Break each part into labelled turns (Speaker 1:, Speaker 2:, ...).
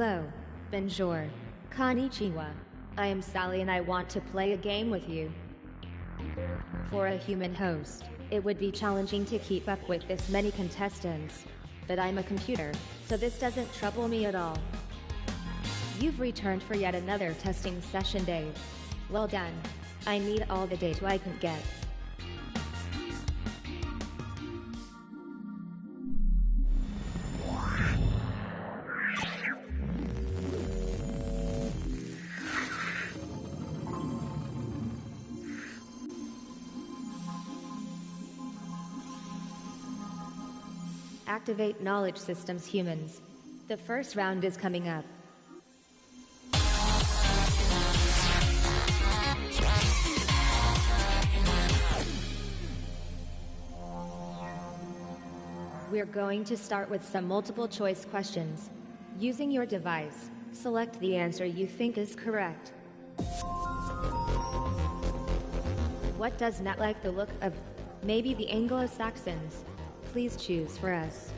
Speaker 1: Hello. Bonjour. Konnichiwa. I am Sally and I want to play a game with you. For a human host, it would be challenging to keep up with this many contestants. But I'm a computer, so this doesn't trouble me at all. You've returned for yet another testing session, Dave. Well done. I need all the data I can get. Activate knowledge systems, humans. The first round is coming up. We're going to start with some multiple choice questions. Using your device, select the answer you think is correct. What does not like the look of? Maybe the Anglo-Saxons. Please choose for us.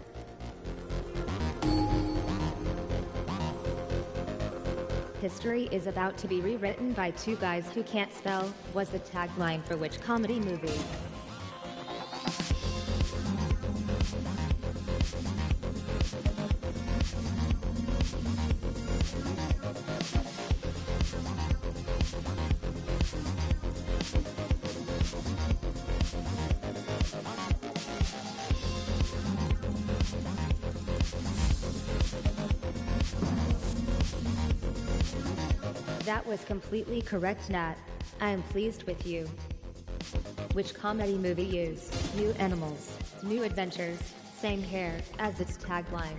Speaker 1: History is about to be rewritten by two guys who can't spell, was the tagline for which comedy movie? That was completely correct, Nat. I am pleased with you. Which comedy movie used new animals, new adventures, same hair as its tagline?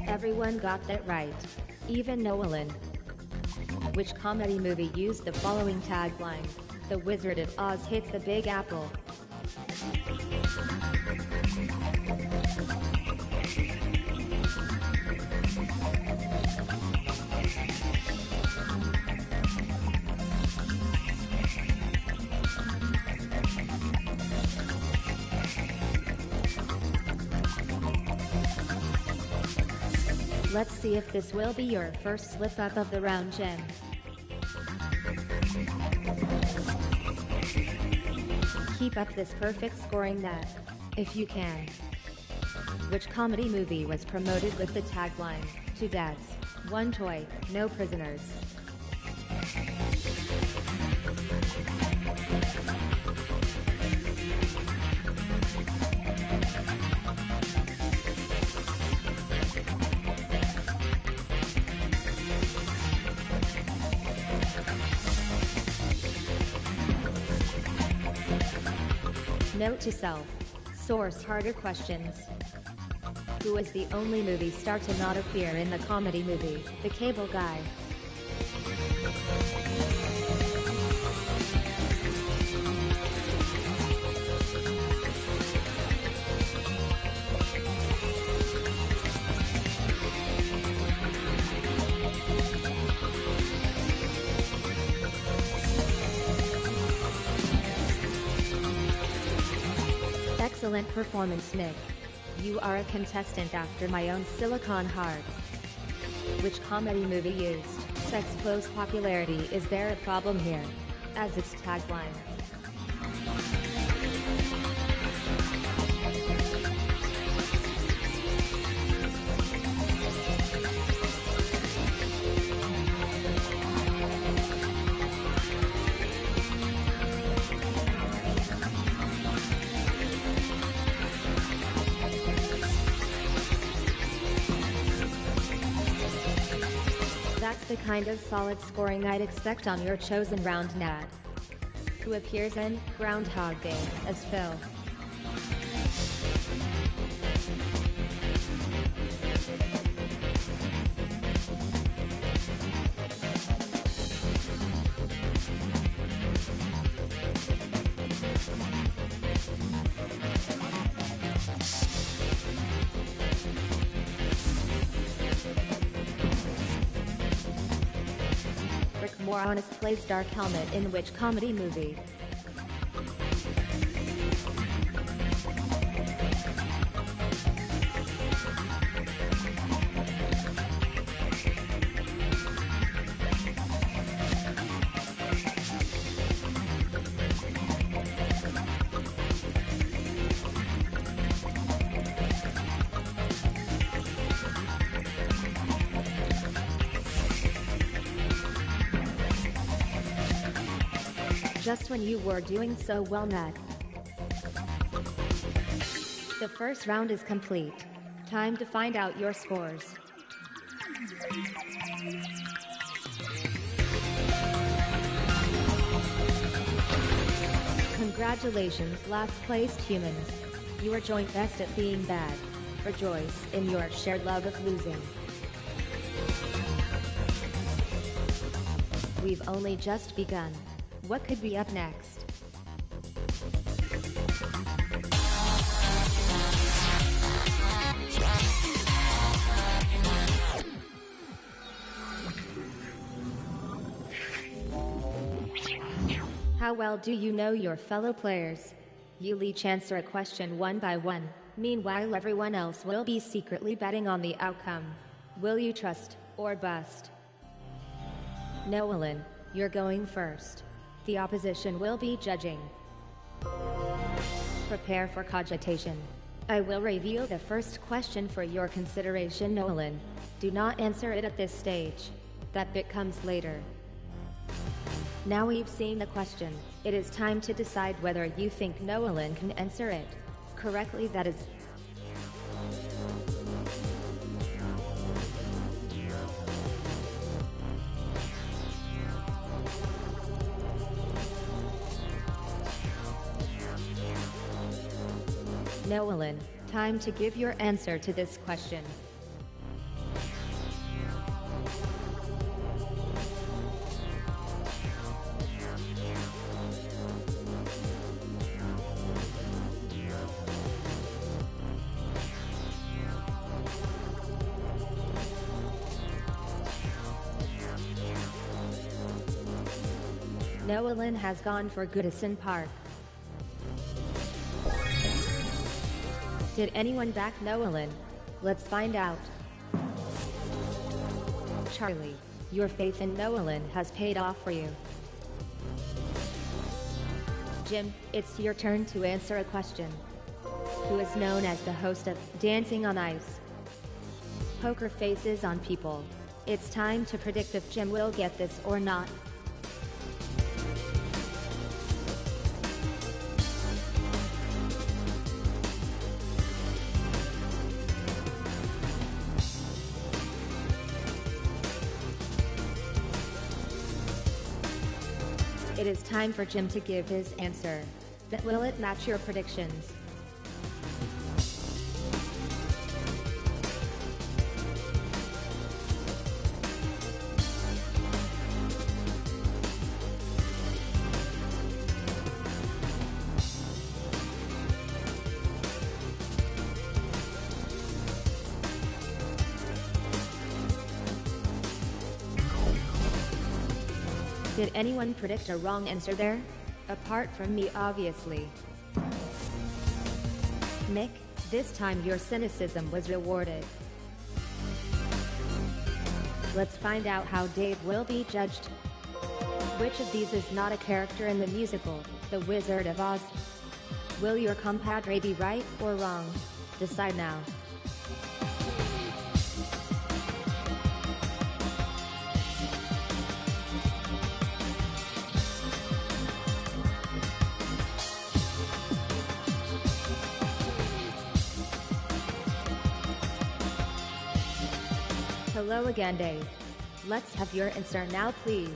Speaker 1: Everyone got that right. Even Nolan. Which comedy movie used the following tagline? The Wizard of Oz hits the Big Apple. Let's see if this will be your first slip-up of the round, Jen. Keep up this perfect scoring, Nat, if you can. Which comedy movie was promoted with the tagline, Two Dads, One Toy, No Prisoners? Note to self. Source harder questions. Who was the only movie star to not appear in the comedy movie, The Cable Guy? Excellent performance, Nick. You are a contestant after my own silicon heart. Which comedy movie used sex pose popularity? Is there a problem here? As its tagline. That's the kind of solid scoring I'd expect on your chosen round, Nat. Who appears in Groundhog Day as Phil? or Honest plays Dark Helmet in which comedy movie? Just when you were doing so well, Mac. The first round is complete. Time to find out your scores. Congratulations, last placed humans. You are joint best at being bad. Rejoice in your shared love of losing. We've only just begun. What could be up next? How well do you know your fellow players? You'll each answer a question one by one. Meanwhile, everyone else will be secretly betting on the outcome. Will you trust or bust? Nolan, you're going first. The opposition will be judging. Prepare for cogitation. I will reveal the first question for your consideration, Nolan. Do not answer it at this stage. That bit comes later. Now we've seen the question. It is time to decide whether you think Nolan can answer it correctly. That is... Nolan, time to give your answer to this question. Nolan has gone for Goodison Park. Did anyone back Nolan? Let's find out. Charlie, your faith in Nolan has paid off for you. Jim, it's your turn to answer a question. Who is known as the host of Dancing on Ice? Poker faces on people. It's time to predict if Jim will get this or not. It is time for Jim to give his answer. But will it match your predictions? Did anyone predict a wrong answer there? Apart from me, obviously. Nick, this time your cynicism was rewarded. Let's find out how Dave will be judged. Which of these is not a character in the musical, The Wizard of Oz? Will your compadre be right or wrong? Decide now. Hello again, Dave. Let's have your answer now, please.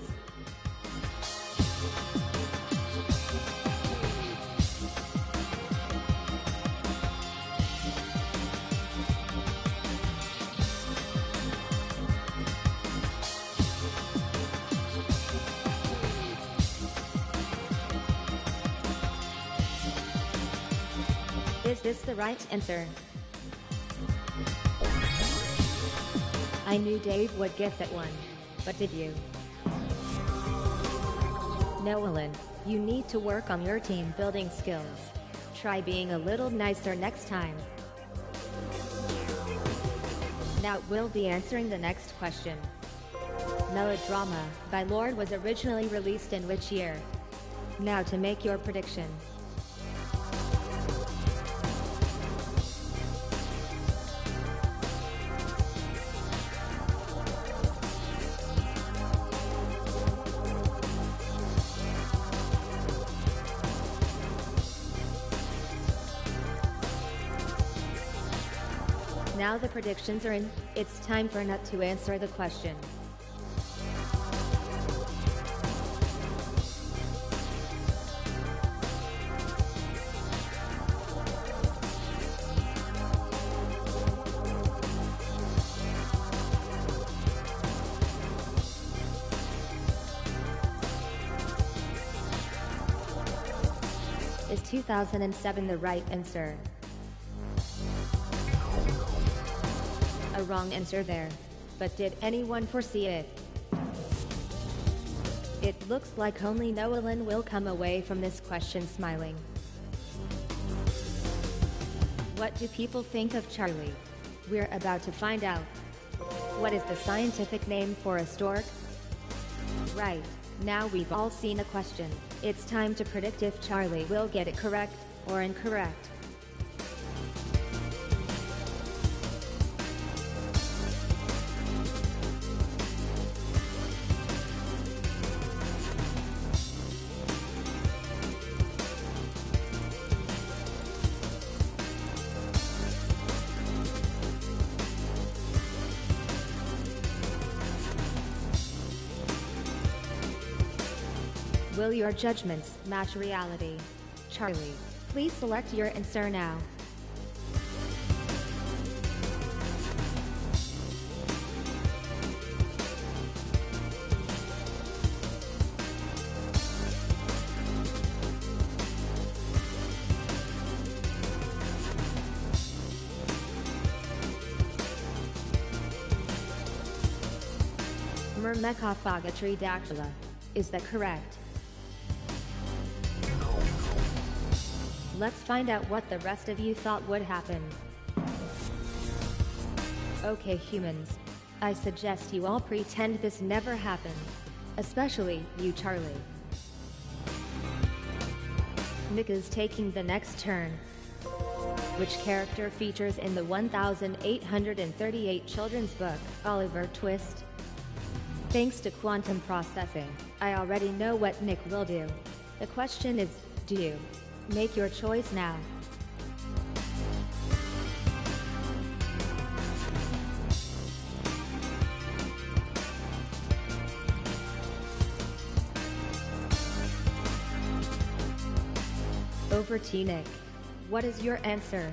Speaker 1: Is this the right answer? I knew Dave would get that one, but did you? Nolan, you need to work on your team building skills. Try being a little nicer next time. Now we'll be answering the next question. Melodrama by Lorde was originally released in which year? Now to make your prediction. Now the predictions are in, it's time for Nut to answer the question. Is 2007 the right answer? A wrong answer there. But did anyone foresee it? It looks like only Nolan will come away from this question smiling. What do people think of Charlie? We're about to find out. What is the scientific name for a stork? Right, now we've all seen a question. It's time to predict if Charlie will get it correct or incorrect. Will your judgments match reality? Charlie, please select your answer now. Myrmecophagotridactyla. Is that correct? Let's find out what the rest of you thought would happen. Okay humans, I suggest you all pretend this never happened. Especially you, Charlie. Nick is taking the next turn. Which character features in the 1838 children's book, Oliver Twist? Thanks to quantum processing, I already know what Nick will do. The question is, do you? Make your choice now. Over to Nick. What is your answer?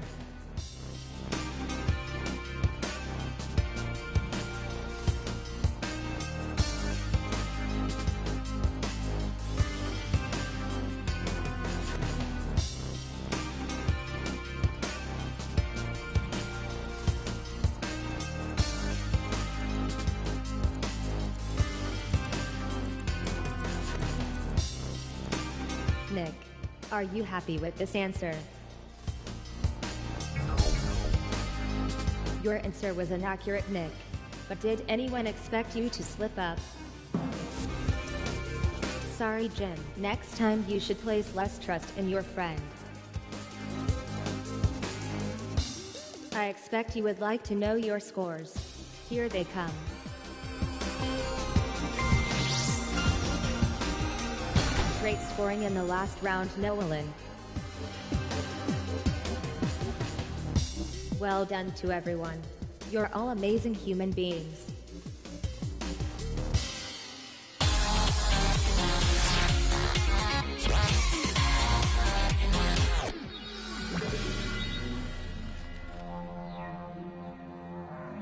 Speaker 1: Nick, are you happy with this answer? Your answer was inaccurate, Nick. But did anyone expect you to slip up? Sorry, Jim. Next time you should place less trust in your friend. I expect you would like to know your scores. Here they come. Great scoring in the last round, Nolan. Well done to everyone. You're all amazing human beings.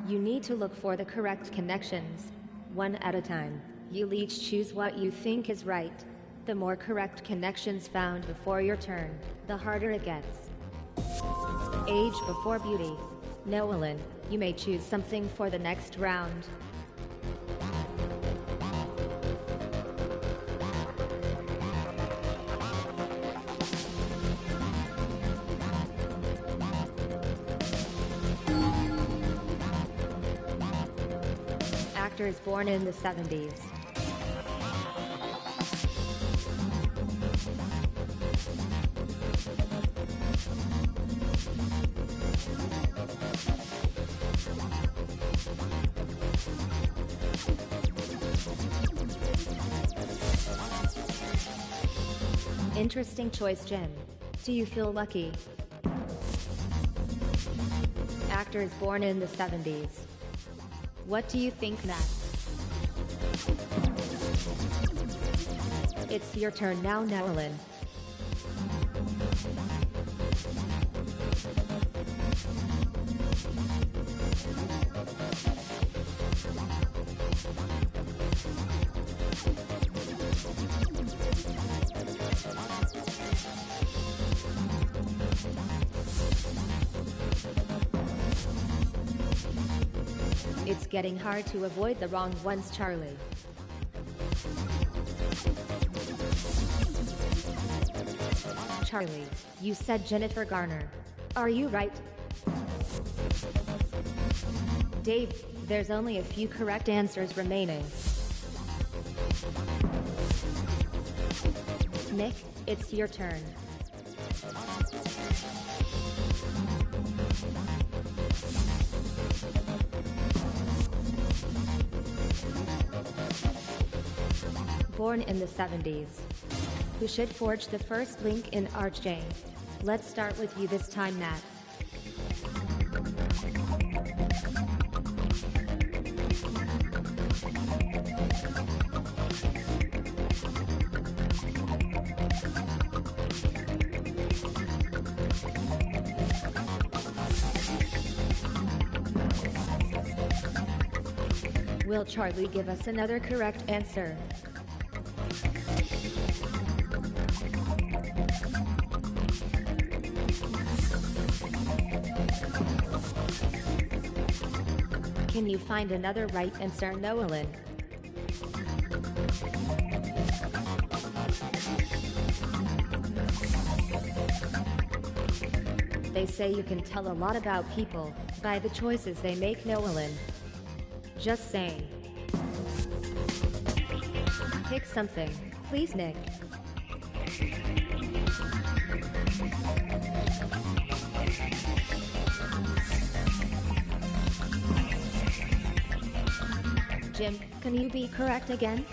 Speaker 1: You need to look for the correct connections. One at a time. You'll each choose what you think is right. The more correct connections found before your turn, the harder it gets. Age before beauty. Nolan, you may choose something for the next round. Actors born in the 70s. Interesting choice, Jim. Do you feel lucky? Actors born in the 70s. What do you think, Matt? It's your turn now, Nolan. It's getting hard to avoid the wrong ones, Charlie. Charlie, you said Jennifer Garner. Are you right? Dave, there's only a few correct answers remaining. Nick, it's your turn. Born in the 70s. Who should forge the first link in RJ? Let's start with you this time, Matt. Will Charlie give us another correct answer? Can you find another right answer, Nolan? They say you can tell a lot about people by the choices they make, Nolan. Just saying. Pick something, please, Nick. Jim, can you be correct again?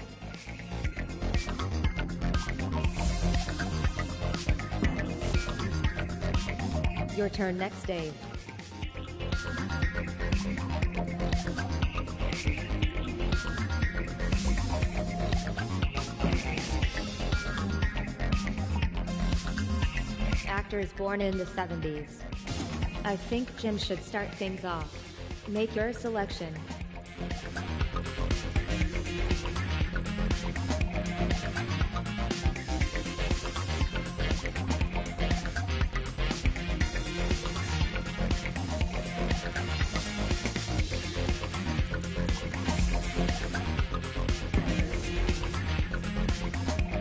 Speaker 1: Your turn next, Dave. Actors born in the 70s. I think Jim should start things off. Make your selection.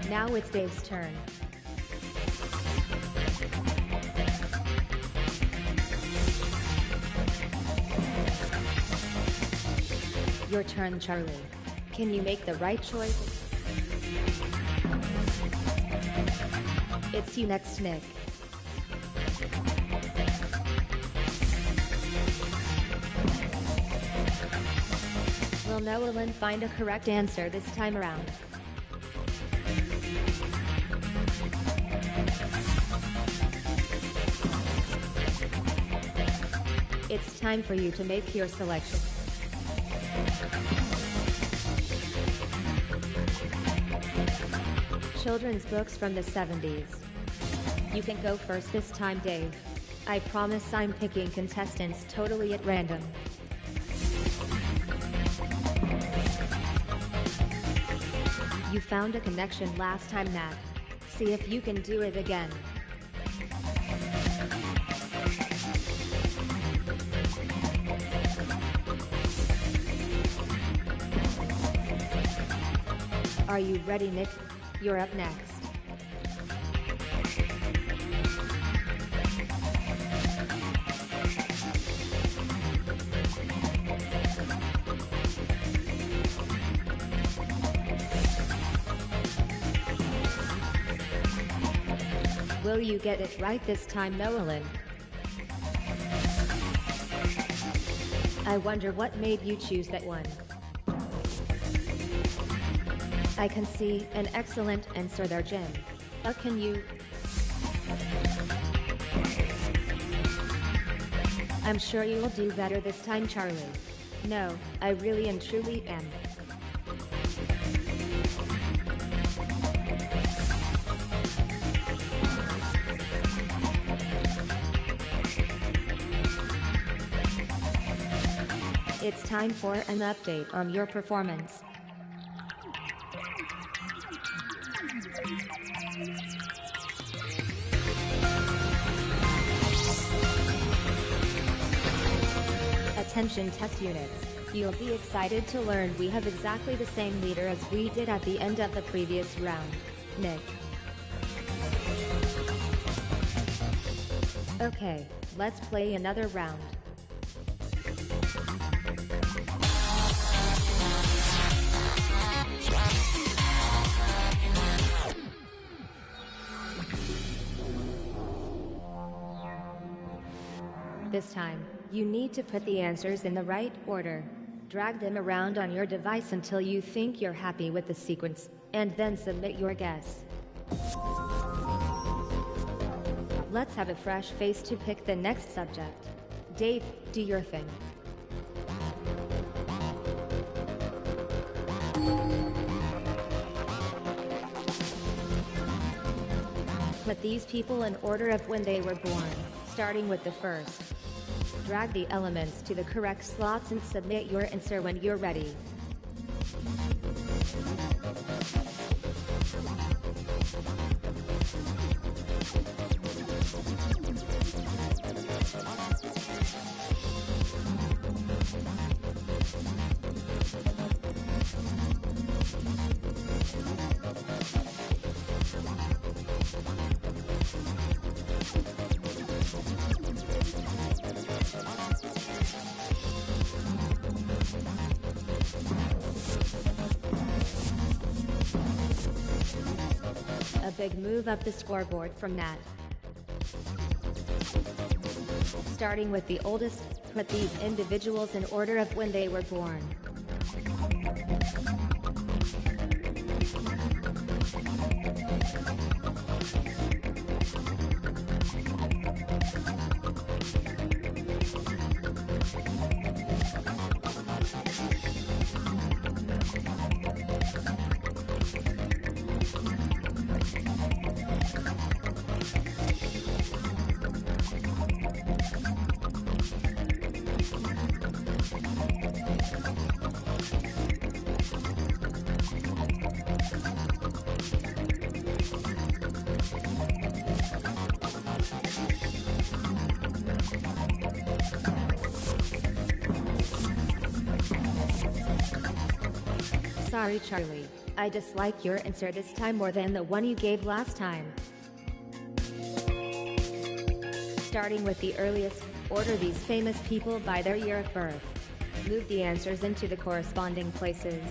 Speaker 1: Now it's Dave's turn. Your turn, Charlie. Can you make the right choice? It's you next, Nick. Will Nolan find a correct answer this time around? It's time for you to make your selection. Children's books from the 70s. You can go first this time, Dave. I promise I'm picking contestants totally at random. You found a connection last time, Nat. See if you can do it again. Are you ready, Nick? You're up next. Will you get it right this time, Nolan? I wonder what made you choose that one. I can see an excellent answer there, Jim. Can you? I'm sure you'll do better this time, Charlie. No, I really and truly am. It's time for an update on your performance. Attention test units. You'll be excited to learn we have exactly the same leader as we did at the end of the previous round, Nick. Okay, let's play another round. This time, you need to put the answers in the right order. Drag them around on your device until you think you're happy with the sequence, and then submit your guess. Let's have a fresh face to pick the next subject. Dave, do your thing. Put these people in order of when they were born, starting with the first. Drag the elements to the correct slots and submit your answer when you're ready. A big move up the scoreboard from that. Starting with the oldest, put these individuals in order of when they were born. Sorry, Charlie. I dislike your answer this time more than the one you gave last time. Starting with the earliest, order these famous people by their year of birth. Move the answers into the corresponding places.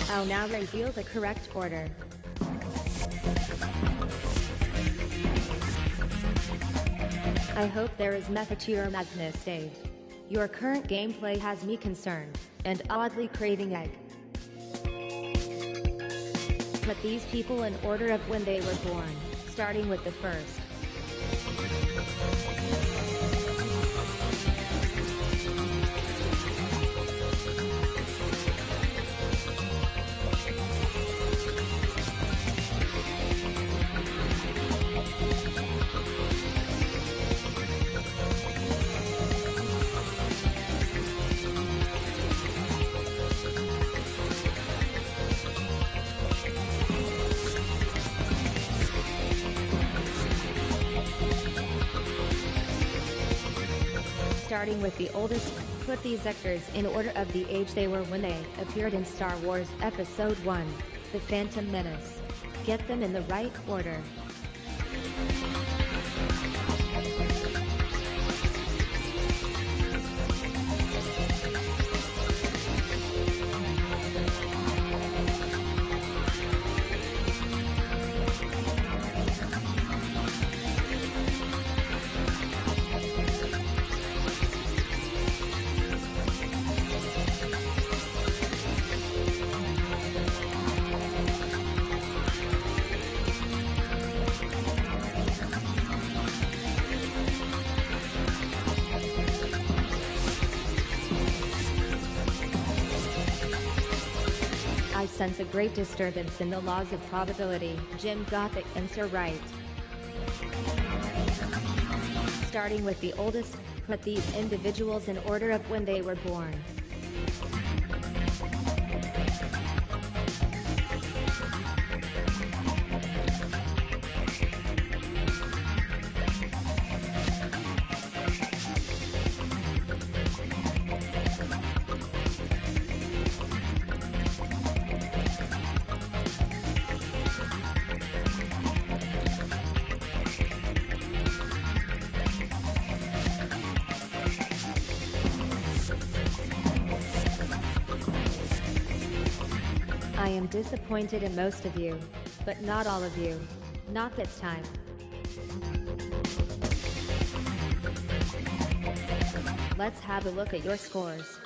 Speaker 1: I'll now reveal the correct order. I hope there is method to your madness, Dave. Your current gameplay has me concerned, and oddly craving egg. Put these people in order of when they were born, starting with the first. Starting with the oldest, put these actors in order of the age they were when they appeared in Star Wars Episode 1, The Phantom Menace. Get them in the right order. I sense a great disturbance in the laws of probability. Jim got the answer right. Starting with the oldest, put these individuals in order of when they were born. I am disappointed in most of you, but not all of you. Not this time. Let's have a look at your scores.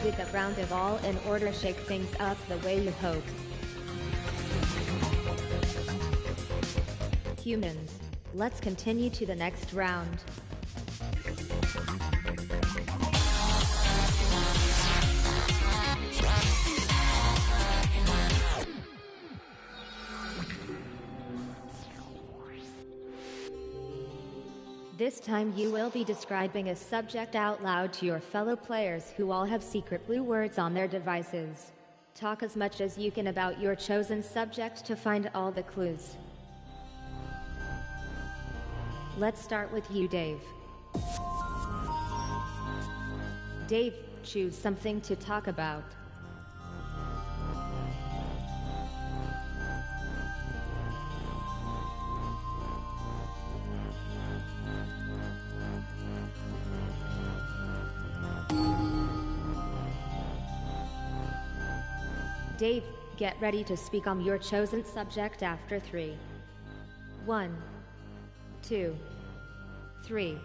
Speaker 1: Did the round of all in order shake things up the way you hoped? Humans, let's continue to the next round. This time you will be describing a subject out loud to your fellow players who all have secret blue words on their devices. Talk as much as you can about your chosen subject to find all the clues. Let's start with you, Dave. Dave, choose something to talk about. Dave, get ready to speak on your chosen subject after 3. 1, 2, 3.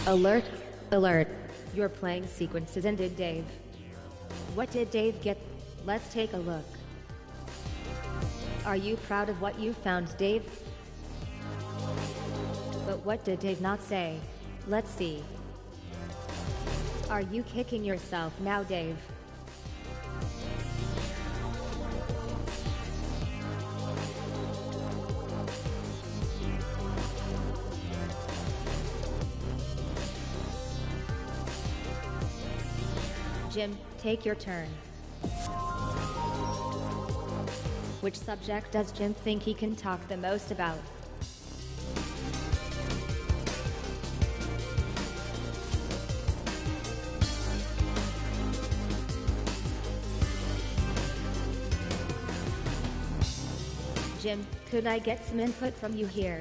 Speaker 1: Alert, alert. Your playing sequence has ended, Dave. What did Dave get? Let's take a look. Are you proud of what you found, Dave? But what did Dave not say? Let's see. Are you kicking yourself now, Dave? Jim, take your turn. Which subject does Jim think he can talk the most about? Jim, could I get some input from you here?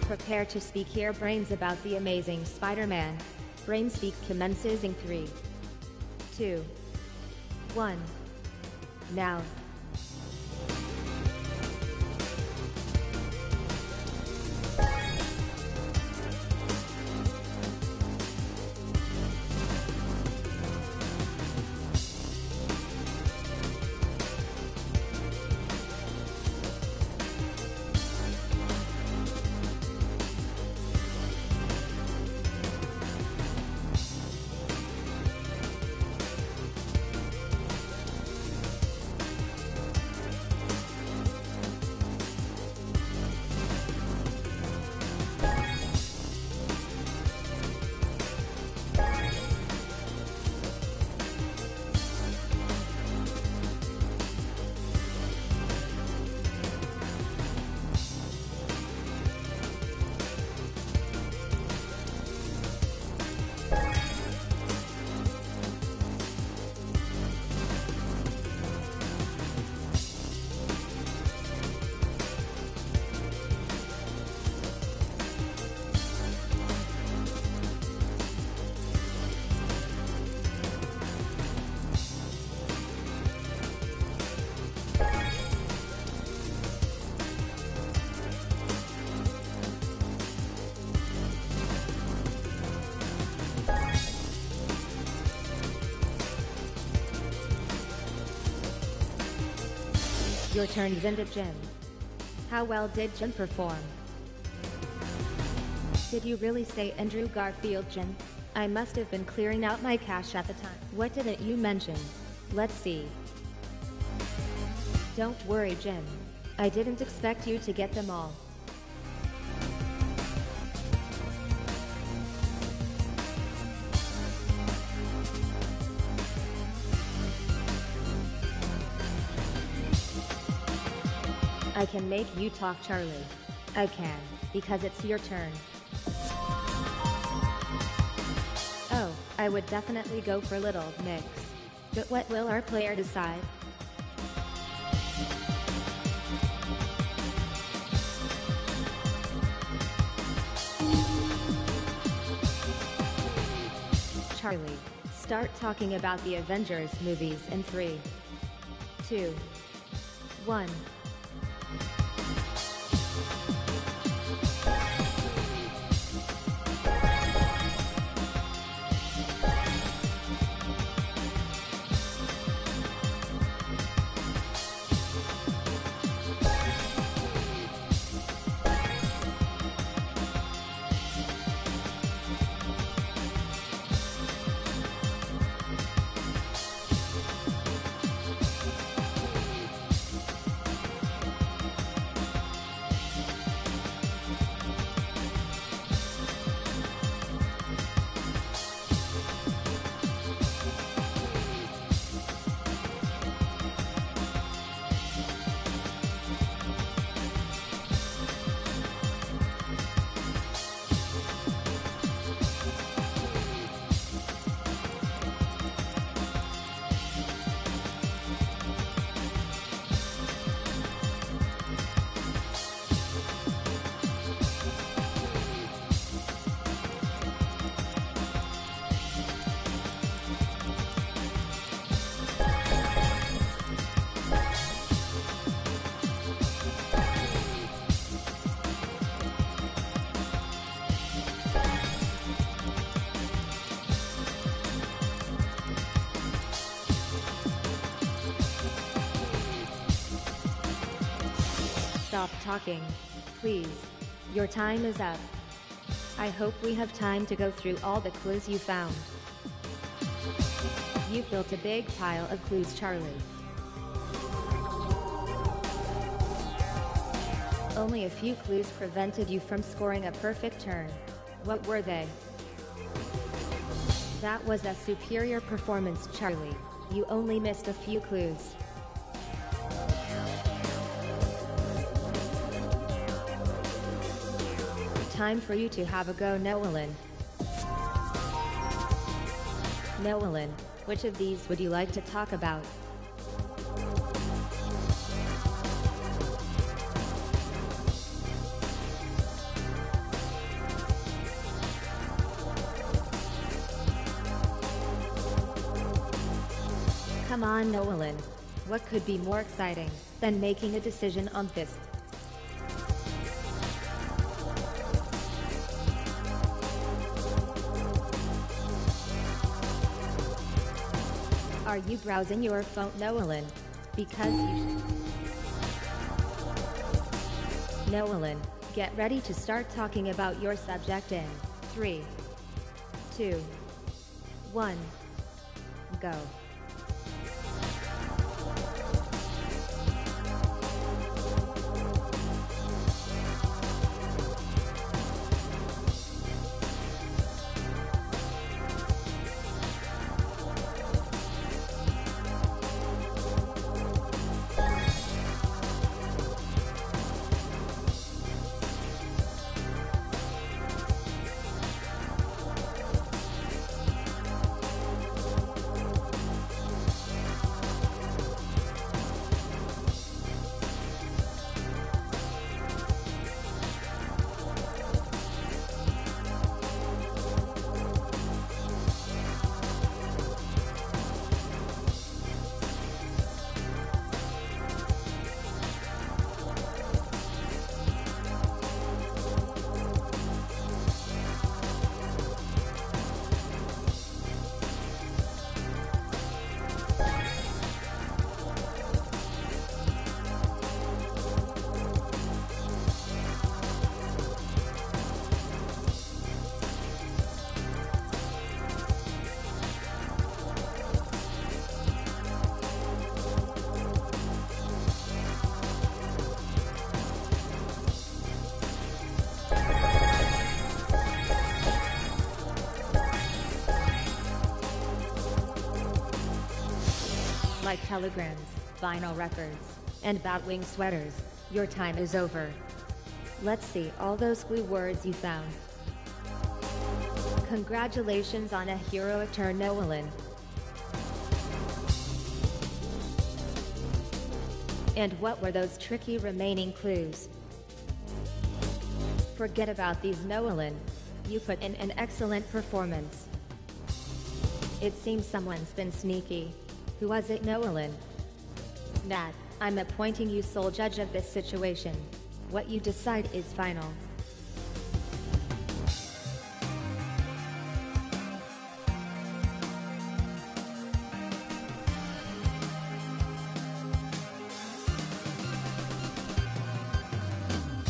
Speaker 1: Prepare to speak here, brains, about the amazing Spider-Man. Brain speak commences in 3, 2, 1. Now. Your turn's into Jim. How well did Jim perform? Did you really say Andrew Garfield, Jim? I must have been clearing out my cache at the time. What didn't you mention? Let's see. Don't worry, Jim. I didn't expect you to get them all. I can make you talk, Charlie. I can, because it's your turn. Oh, I would definitely go for Little Mix. But what will our player decide? Charlie, start talking about the Avengers movies in 3, 2, 1. stop talking. Please. Your time is up. I hope we have time to go through all the clues you found. You've built a big pile of clues, Charlie. Only a few clues prevented you from scoring a perfect turn. What were they? That was a superior performance, Charlie. You only missed a few clues. Time for you to have a go, Noelin. Noelin, which of these would you like to talk about? Come on, Noelin. What could be more exciting than making a decision on this? Are you browsing your phone, Noelin? Because you should. Noelin, get ready to start talking about your subject in 3, 2, 1, go. Like telegrams, vinyl records, and batwing sweaters, your time is over. Let's see all those clue words you found. Congratulations on a heroic turn, Noelin. And what were those tricky remaining clues? Forget about these, Noelin. You put in an excellent performance. It seems someone's been sneaky. Who was it, Noelin? Nat, I'm appointing you sole judge of this situation. What you decide is final.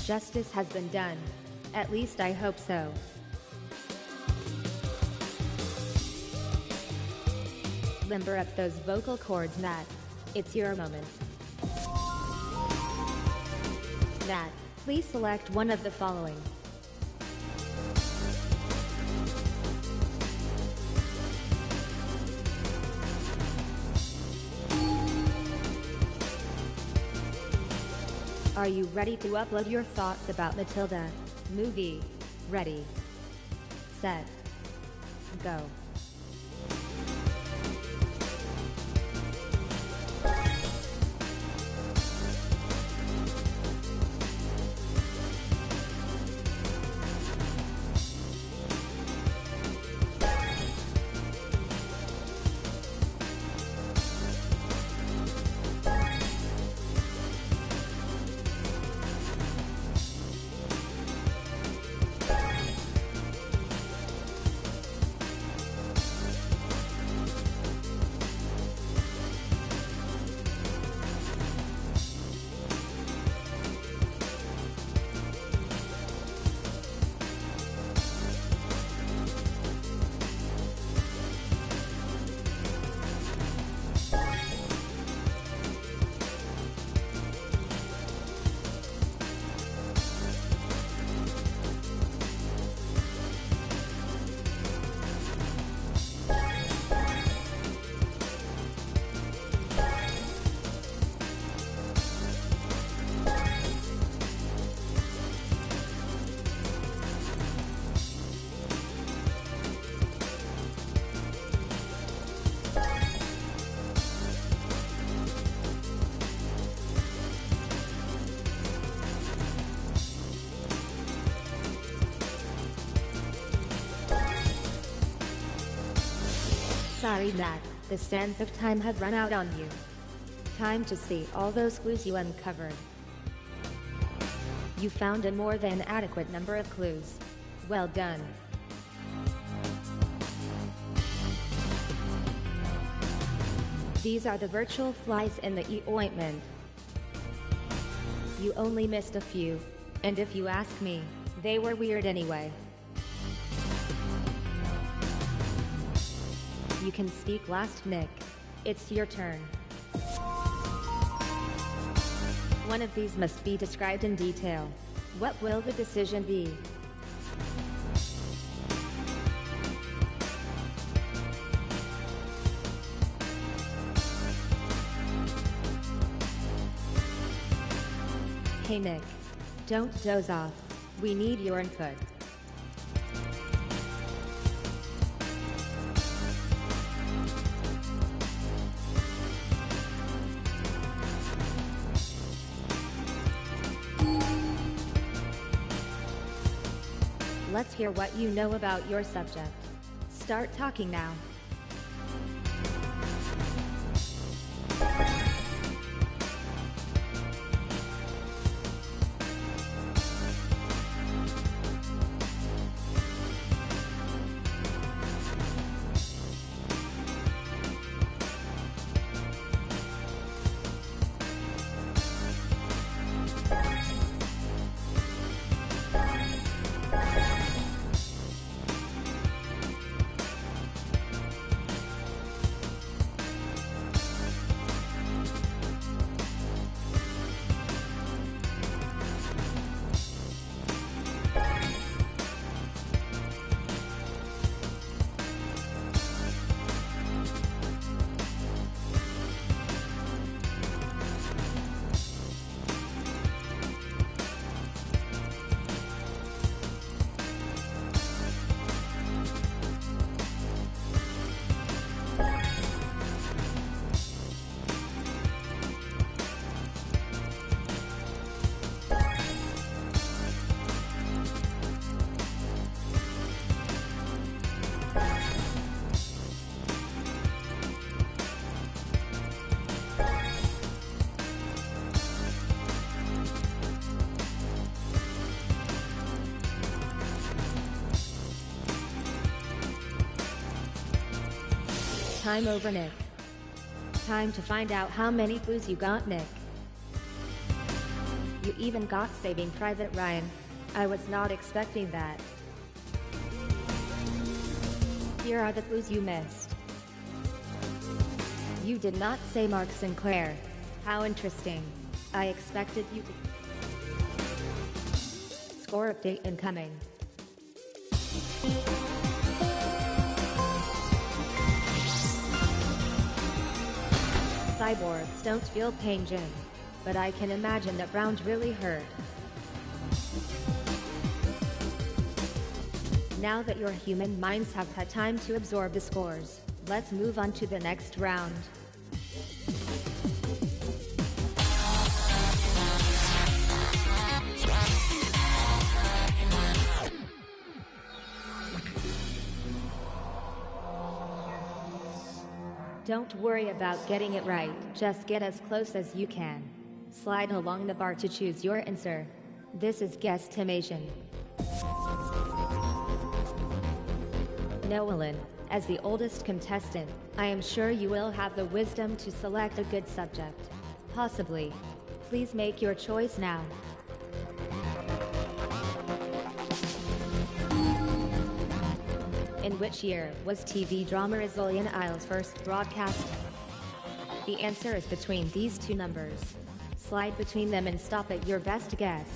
Speaker 1: Justice has been done. At least I hope so. Limber up those vocal cords, Nat. It's your moment. Nat, please select one of the following. Are you ready to upload your thoughts about Matilda? Movie. Ready. Set. Go. sorry that the sands of time have run out on you. Time to see all those clues you uncovered. You found a more than adequate number of clues. Well done. These are the virtual flies in the ointment. You only missed a few, and if you ask me, they were weird anyway. You can speak last, Nick. It's your turn. One of these must be described in detail. What will the decision be? Hey Nick, don't doze off. We need your input. Let's hear what you know about your subject. Start talking now. Time over, Nick. Time to find out how many clues you got, Nick. You even got Saving Private Ryan. I was not expecting that. Here are the clues you missed. You did not say Mark Sinclair. How interesting. I expected you to. Score update incoming. Cyborgs don't feel pain, Jim. But I can imagine that round really hurt. Now that your human minds have had time to absorb the scores, let's move on to the next round. Don't worry about getting it right, just get as close as you can. Slide along the bar to choose your answer. This is guesstimation. Nolan, as the oldest contestant, I am sure you will have the wisdom to select a good subject. Possibly. Please make your choice now. In which year was TV drama A Zillion Isles first broadcast? The answer is between these two numbers. Slide between them and stop at your best guess.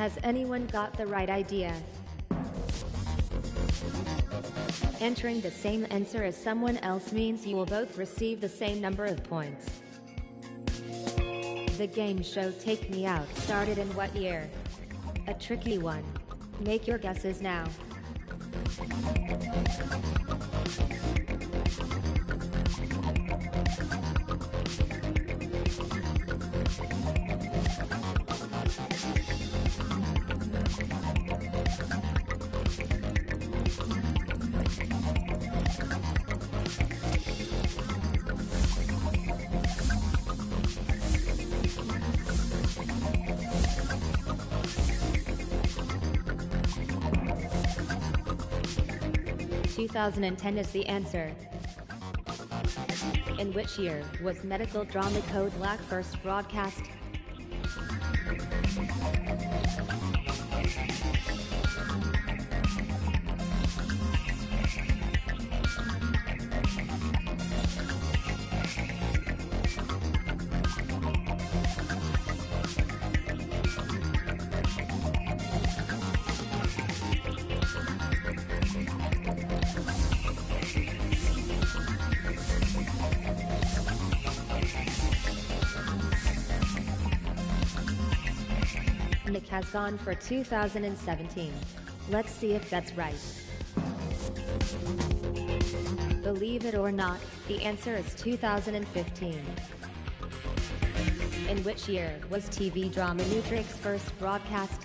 Speaker 1: Has anyone got the right idea? Entering the same answer as someone else means you will both receive the same number of points. The game show Take Me Out started in what year? A tricky one. Make your guesses now.
Speaker 2: $2,010 is the answer. In which year was medical drama Code Black first broadcast? Nick has gone for 2017. Let's see if that's right. Believe it or not, the answer is 2015. In which year was TV drama Newtrick's first broadcast?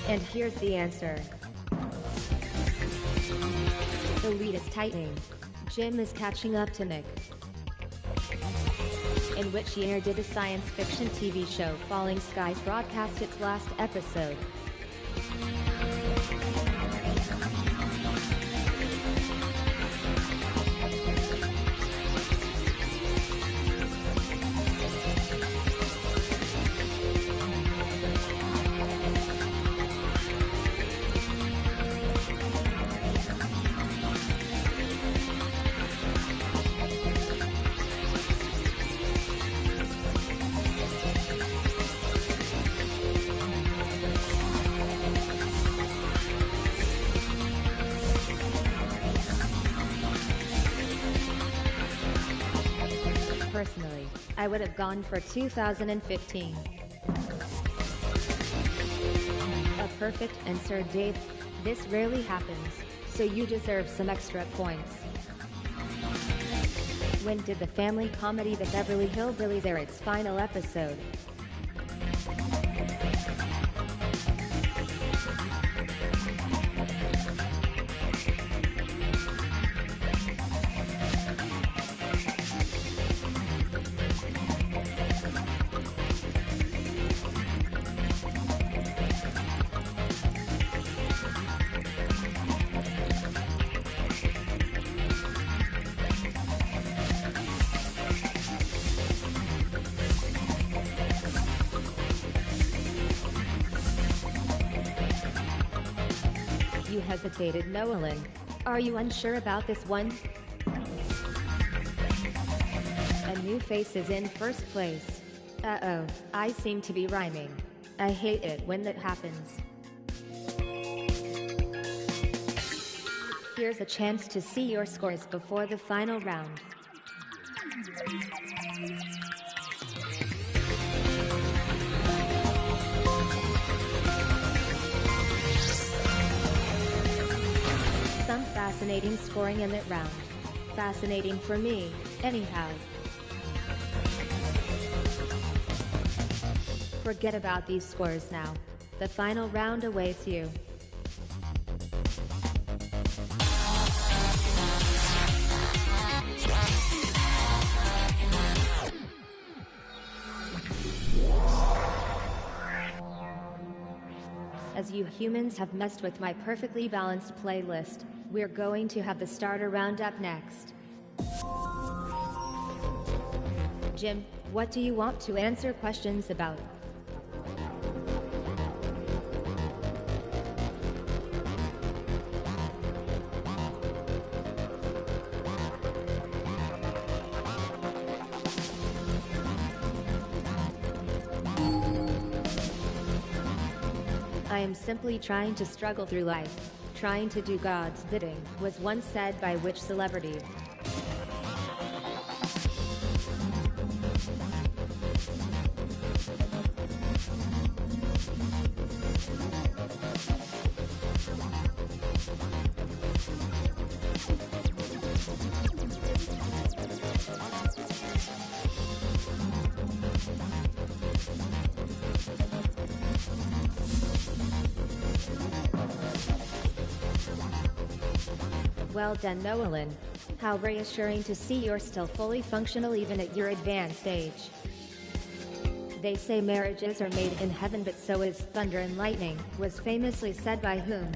Speaker 2: And here's the answer. The lead is tightening. Jim is catching up to Nick. In which year did the science fiction TV show Falling Skies broadcast its last episode? Personally, I would have gone for 2015. A perfect answer, Dave. This rarely happens, so you deserve some extra points. When did the family comedy The Beverly Hillbillies air its final episode? You hesitated, Nolan. Are you unsure about this one? A new face is in first place. Uh-oh, I seem to be rhyming. I hate it when that happens. Here's a chance to see your scores before the final round. Some fascinating scoring in that round. Fascinating for me, anyhow. Forget about these scores now. The final round awaits you.
Speaker 1: as you humans have messed with my perfectly balanced playlist, we're going to have the starter roundup next. Jim, what do you want to answer questions about? I am simply trying to struggle through life. Trying to do God's bidding, was once said by which celebrity? Well done, Nolan. How reassuring to see you're still fully functional even at your advanced age. They say marriages are made in heaven, but so is thunder and lightning, was famously said by whom?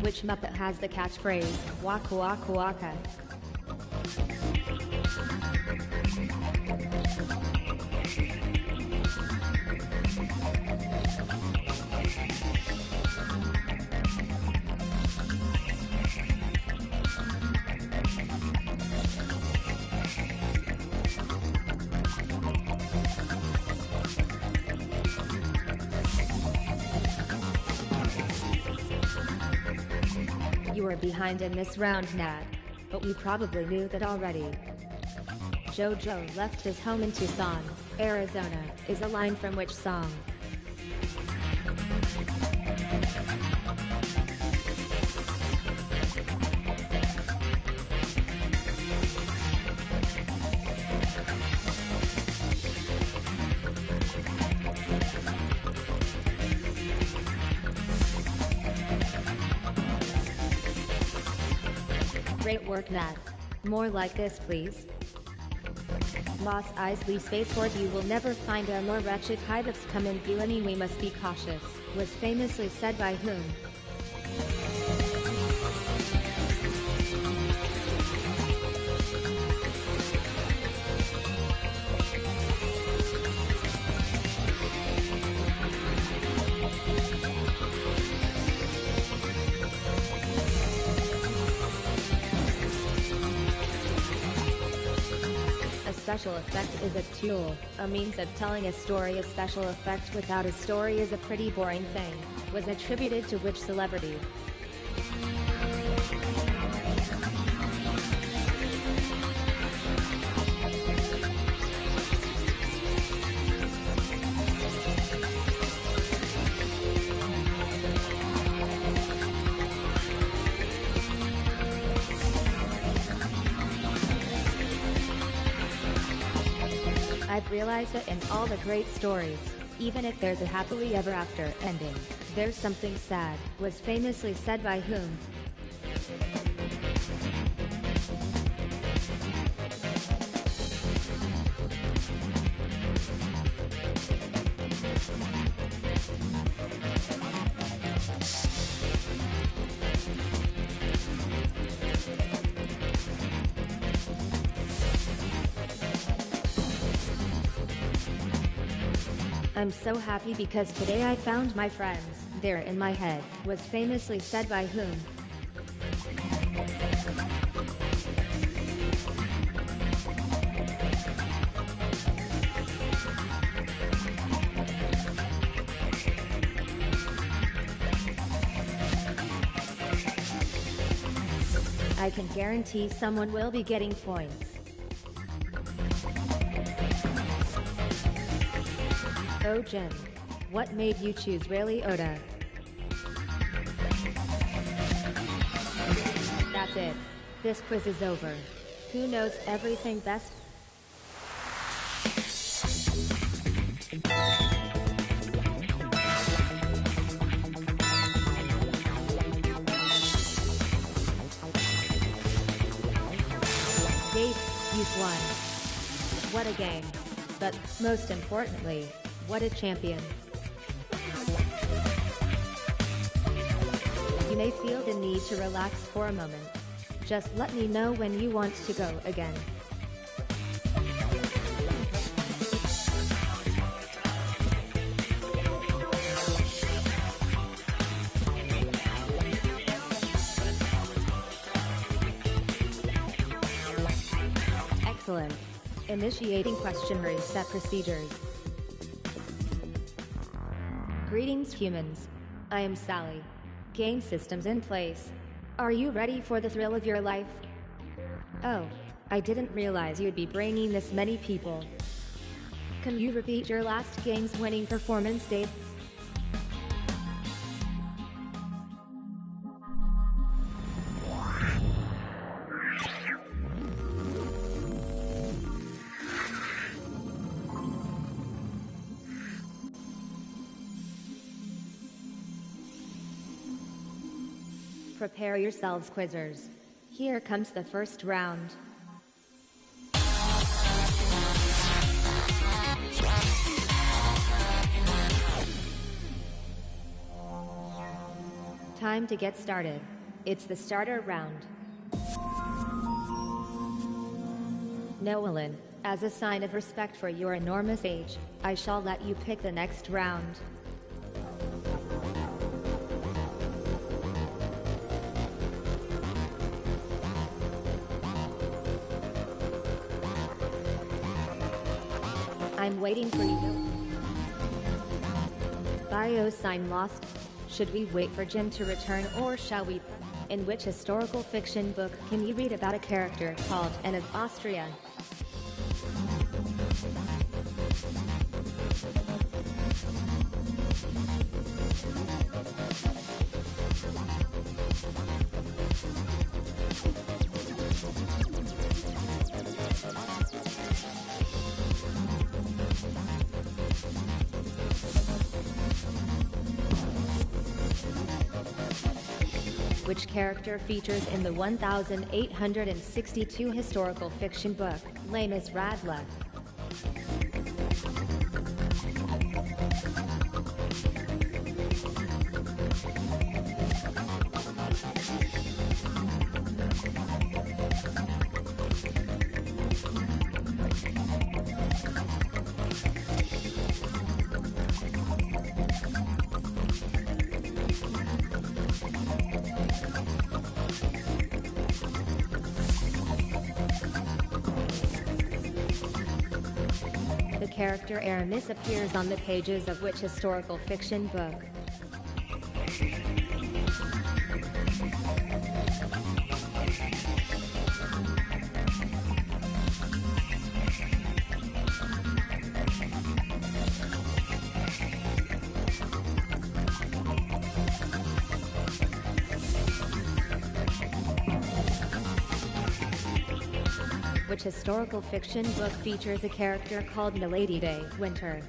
Speaker 1: Which Muppet has the catchphrase, waka waka waka? You are behind in this round, Nat. But you probably knew that already. Jojo left his home in Tucson, Arizona, is a line from which song? Great work, Nat. More like this, please. Mos Eisley Spaceport, you will never find a more wretched hive of scum in villainy. We must be cautious, was famously said by whom? A special effect is a tool, a means of telling a story. A special effect without a story is a pretty boring thing, was attributed to which celebrity? I've realized that in all the great stories, even if there's a happily ever after ending, there's something sad, was famously said by whom? I'm so happy because today I found my friends. They're in my head, was famously said by whom? I can guarantee someone will be getting points. Oh Jim, what made you choose Ray Liotta? That's it. This quiz is over. who knows everything best. Dave, you've won. What a game. But, most importantly, what a champion. You may feel the need to relax for a moment. Just let me know when you want to go again. Excellent. Initiating question reset procedures. Greetings, humans. I am Sally. Game systems in place. Are you ready for the thrill of your life? Oh, I didn't realize you'd be bringing this many people. Can you repeat your last game's winning performance, Dave? Prepare yourselves, quizzers. Here comes the first round. Time to get started. It's the starter round. Nolan, as a sign of respect for your enormous age, I shall let you pick the next round. I'm waiting for you. Bio sign lost. Should we wait for Jim to return or shall we? In which historical fiction book can you read about a character called Anne of Austria? Which character features in the 1862 historical fiction book, Les Miserables? The character Aramis appears on the pages of which historical fiction book? Which historical fiction book features a character called Milady de Winter?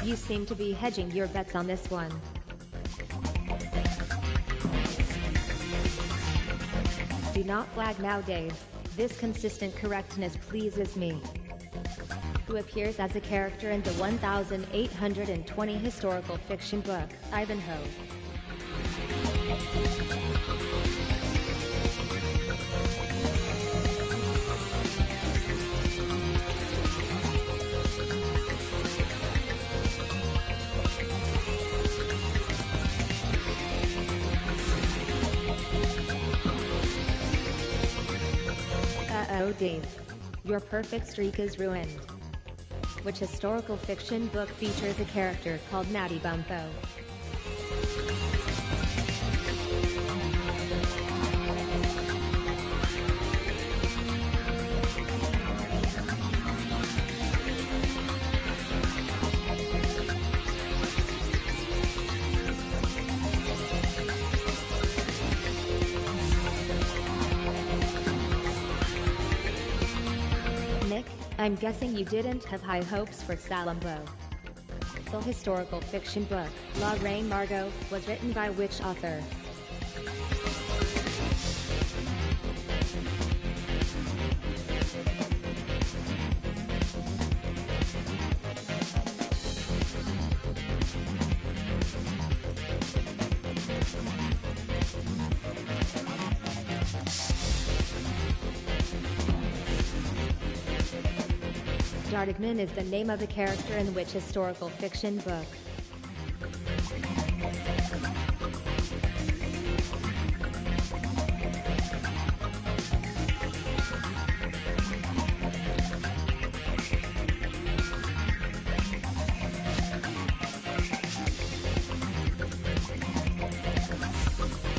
Speaker 1: You seem to be hedging your bets on this one. Do not flag now, Dave. This consistent correctness pleases me. Who appears as a character in the 1820 historical fiction book, Ivanhoe? Uh-oh, Dave. Your perfect streak is ruined. Which historical fiction book features a character called Natty Bumppo? Nick, I'm guessing you didn't have high hopes for Salambo. The historical fiction book, La Reine Margot, was written by which author? Dardigman is the name of the character in which historical fiction book?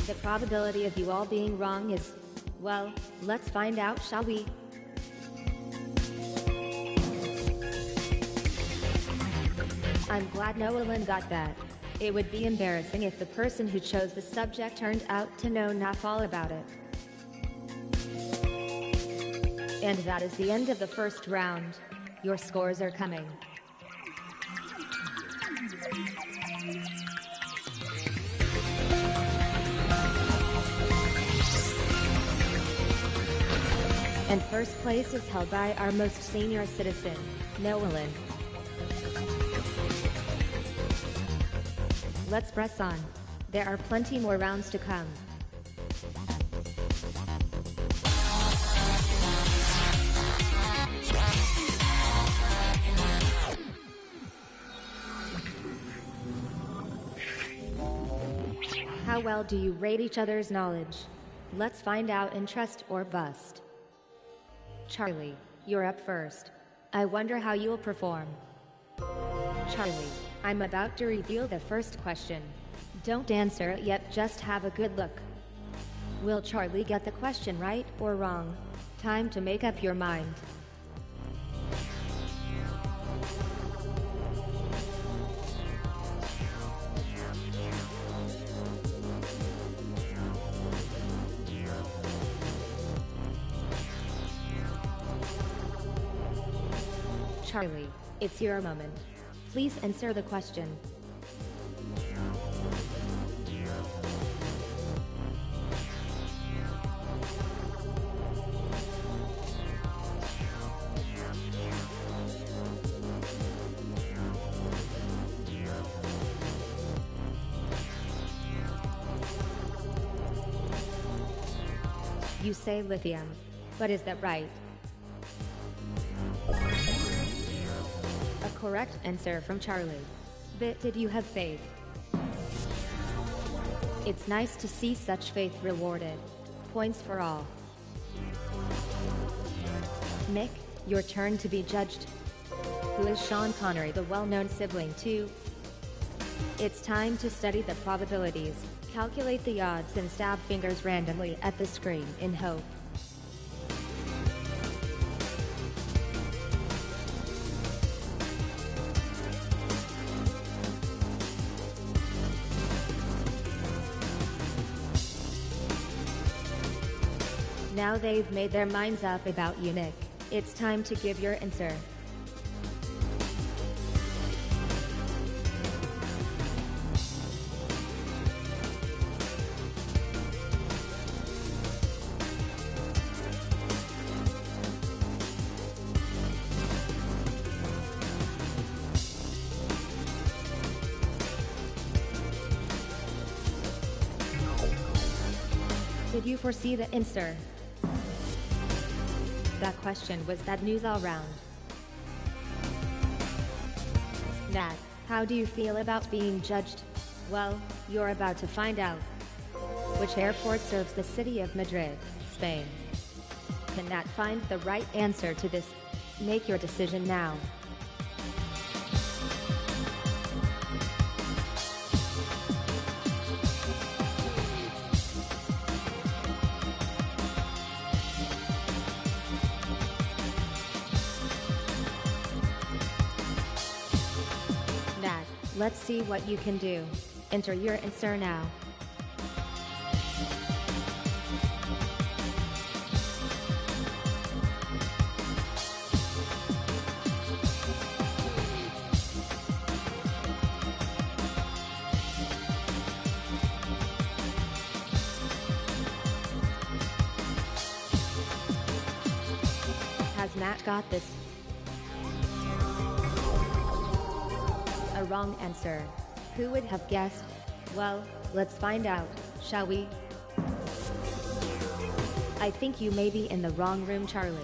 Speaker 1: The probability of you all being wrong is, well, let's find out, shall we? I'm glad Nolan got that. It would be embarrassing if the person who chose the subject turned out to know not all about it. And that is the end of the first round. Your scores are coming. And first place is held by our most senior citizen, Nolan. Let's press on. There are plenty more rounds to come. How well do you rate each other's knowledge? Let's find out in trust or bust. Charlie, you're up first. I wonder how you'll perform. Charlie, I'm about to reveal the first question. Don't answer it yet, just have a good look. Will Charlie get the question right or wrong? Time to make up your mind. Charlie, it's your moment. Please answer the question. You say lithium, but is that right? Correct answer from Charlie. But did you have faith? It's nice to see such faith rewarded. Points for all. Mick, your turn to be judged. Who is Sean Connery, the well-known sibling to? It's time to study the probabilities, calculate the odds, and stab fingers randomly at the screen in hope. Now they've made their minds up about you, Nick. It's time to give your answer. Did you foresee the answer? That question was bad news all round. Nat, how do you feel about being judged? Well, you're about to find out. Which airport serves the city of Madrid, Spain? Can Nat find the right answer to this? Make your decision now. Let's see what you can do. Enter your answer now. Has Matt got this? A wrong answer. Who would have guessed? Well, let's find out, shall we? I think you may be in the wrong room, Charlie.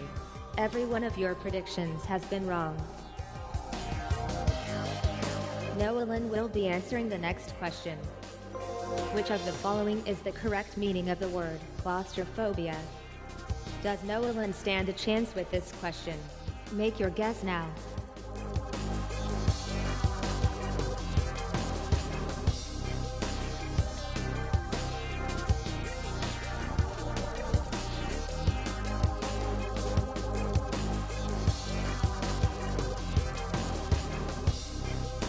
Speaker 1: Every one of your predictions has been wrong. Noelin will be answering the next question. Which of the following is the correct meaning of the word claustrophobia? Does Noelin stand a chance with this question? Make your guess now.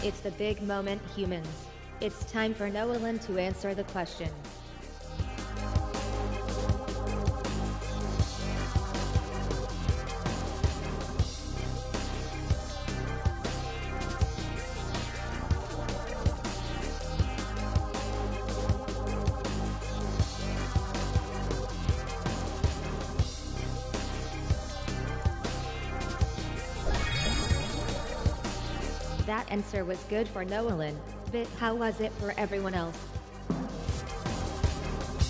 Speaker 1: It's the big moment, humans. It's time for Noelin to answer the question. That answer was good for Noelin, but how was it for everyone else?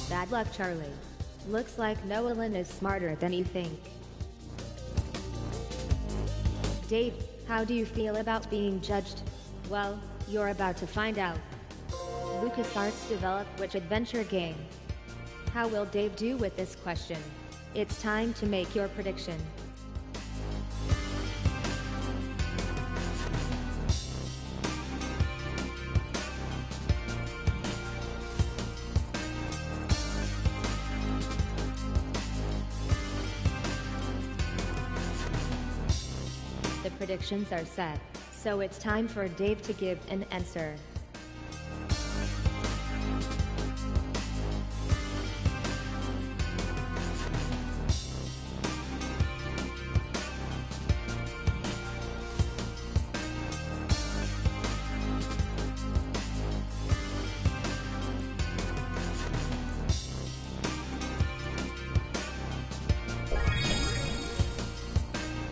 Speaker 1: Bad luck, Charlie. Looks like Noelin is smarter than you think. Dave, how do you feel about being judged? Well, you're about to find out. LucasArts developed which adventure game? How will Dave do with this question? It's time to make your prediction. The predictions are set, so it's time for Dave to give an answer.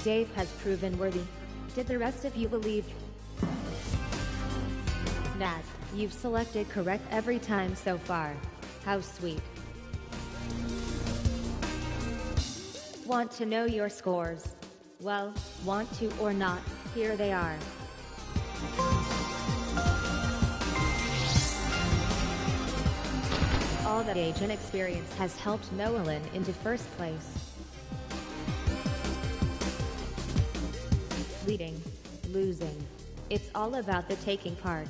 Speaker 1: Dave has proven worthy. Did the rest of you believe? Nat, you've selected correct every time so far. How sweet. Want to know your scores? Well, want to or not, here they are. All that age and experience has helped Noelin into first place. Leading, losing. It's all about the taking part.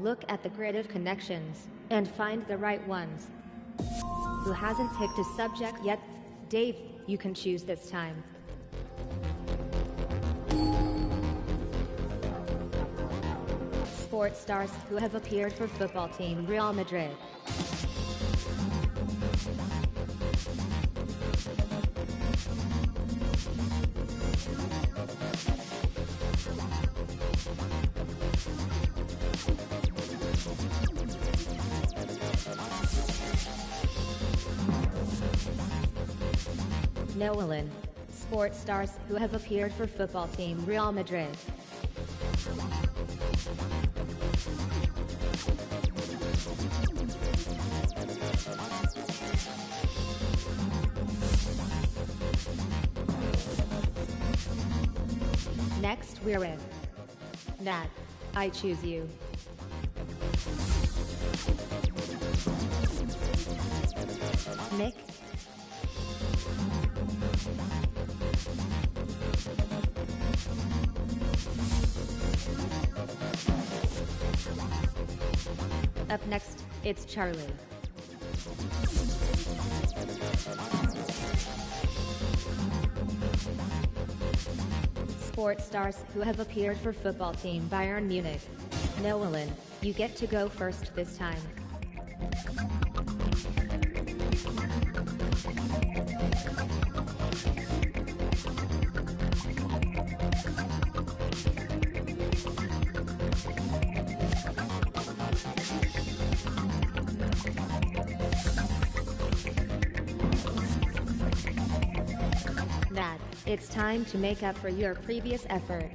Speaker 1: Look at the grid of connections and find the right ones. Who hasn't picked a subject yet? Dave, you can choose this time. Sports stars who have appeared for football team Real Madrid. Noelin. Sports stars who have appeared for football team Real Madrid. Next, we're with Nat. I choose you. Nick. Up next, it's Charlie. Sports stars who have appeared for football team Bayern Munich. Nolan, you get to go first this time. Nat, it's time to make up for your previous effort.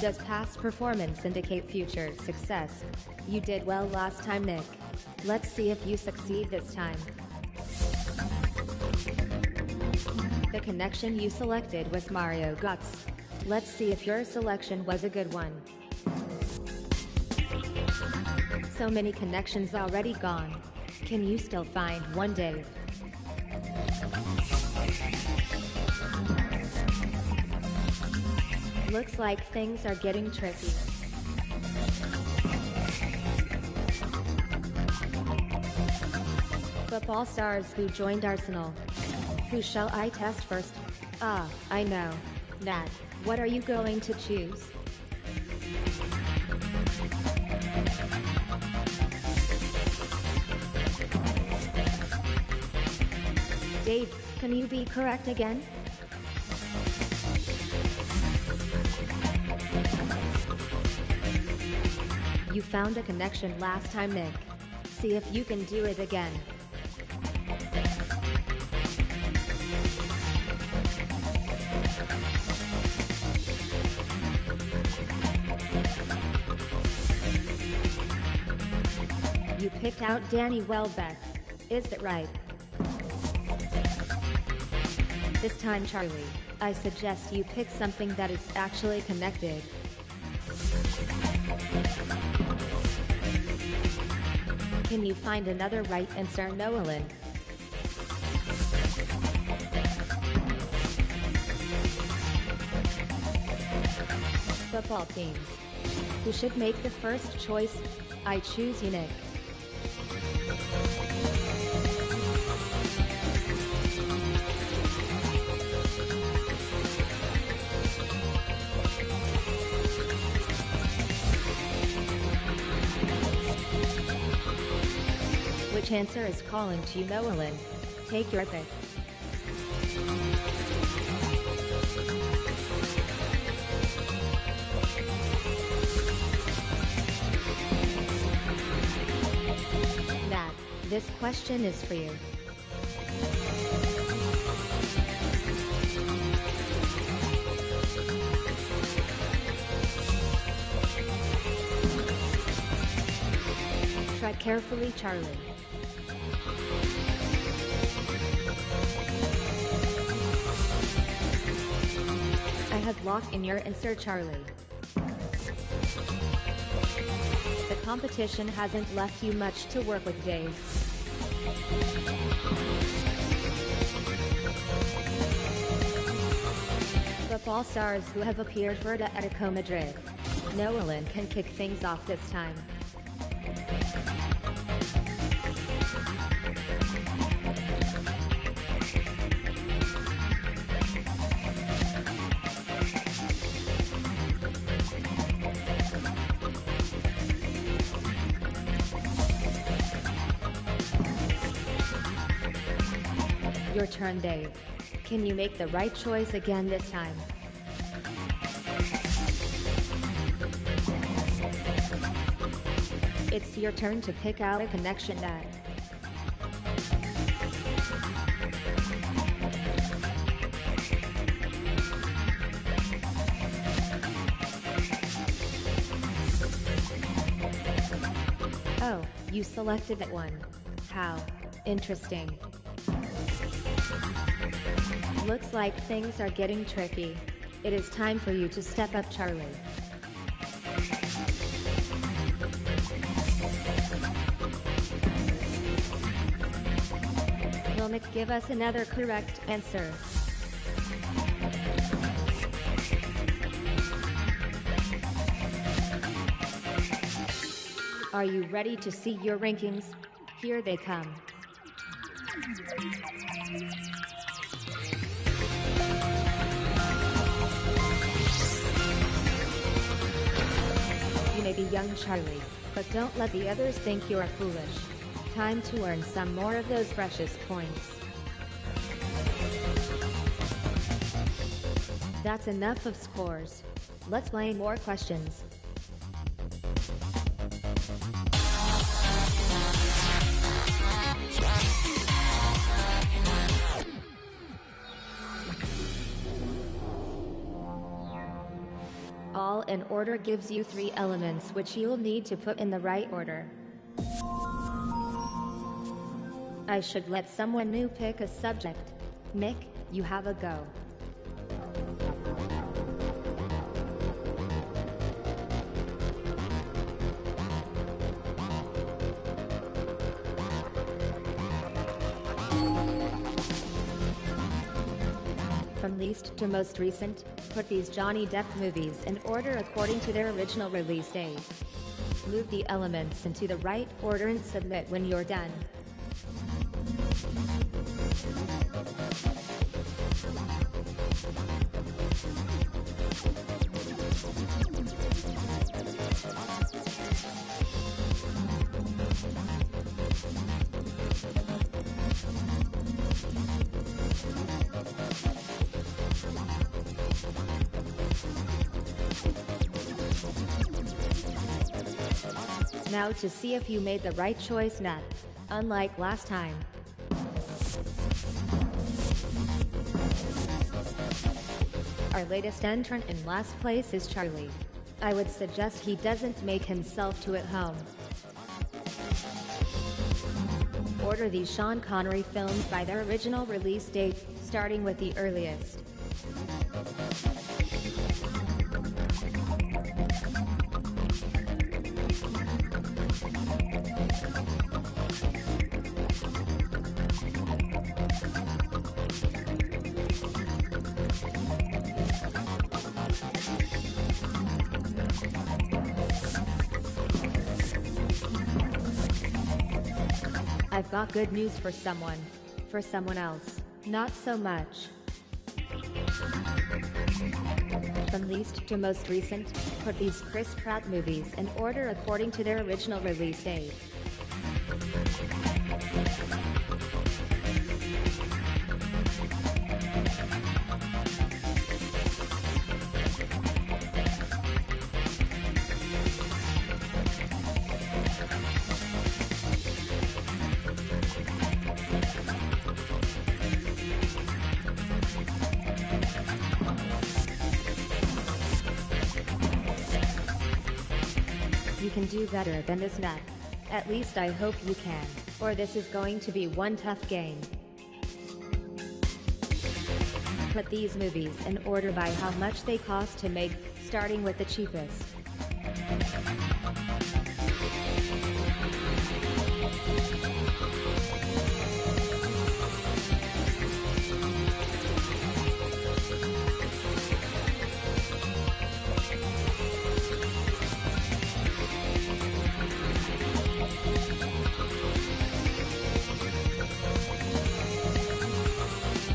Speaker 1: Does past performance indicate future success? You did well last time, Nick. Let's see if you succeed this time. The connection you selected was Mario Götze. Let's see if your selection was a good one. So many connections already gone. Can you still find one, Dave? Looks like things are getting tricky. Football stars who joined Arsenal. Who shall I test first? Ah, I know. Nat, what are you going to choose? Dave, can you be correct again? You found a connection last time, Nick. See if you can do it again. You picked out Danny Welbeck. Is that right? This time, Charlie, I suggest you pick something that is actually connected. Can you find another right answer, Nolan? Football teams. Who should make the first choice? I choose you, Nick. Which answer is calling to you, Nolan? Take your pick. Nat, this question is for you. Tread carefully, Charlie. I have locked in your answer, Charlie. The competition hasn't left you much to work with, Dave. Football stars who have appeared for Atletico Madrid. Nolan can kick things off this time. Your turn, Dave. Can you make the right choice again this time? It's your turn to pick out a connection, Nat. Oh, you selected that one. How interesting. Looks like things are getting tricky. It is time for you to step up, Charlie. Will Nick give us another correct answer? Are you ready to see your rankings? Here they come. You may be young, Charlie, but don't let the others think you're foolish. Time to earn some more of those precious points. That's enough of scores. Let's play more questions. All in order gives you 3 elements which you'll need to put in the right order. I should let someone new pick a subject. Nick, you have a go. From least to most recent, put these Johnny Depp movies in order according to their original release date. Move the elements into the right order and submit when you're done. Now to see if you made the right choice, Nat. Unlike last time. Our latest entrant in last place is Charlie. I would suggest he doesn't make himself too at home. Order these Sean Connery films by their original release date, starting with the earliest. I've got good news for someone. For someone else, not so much. From least to most recent, put these Chris Pratt movies in order according to their original release date. You can do better than this, Nat. At least I hope you can, or this is going to be one tough game. Put these movies in order by how much they cost to make, starting with the cheapest.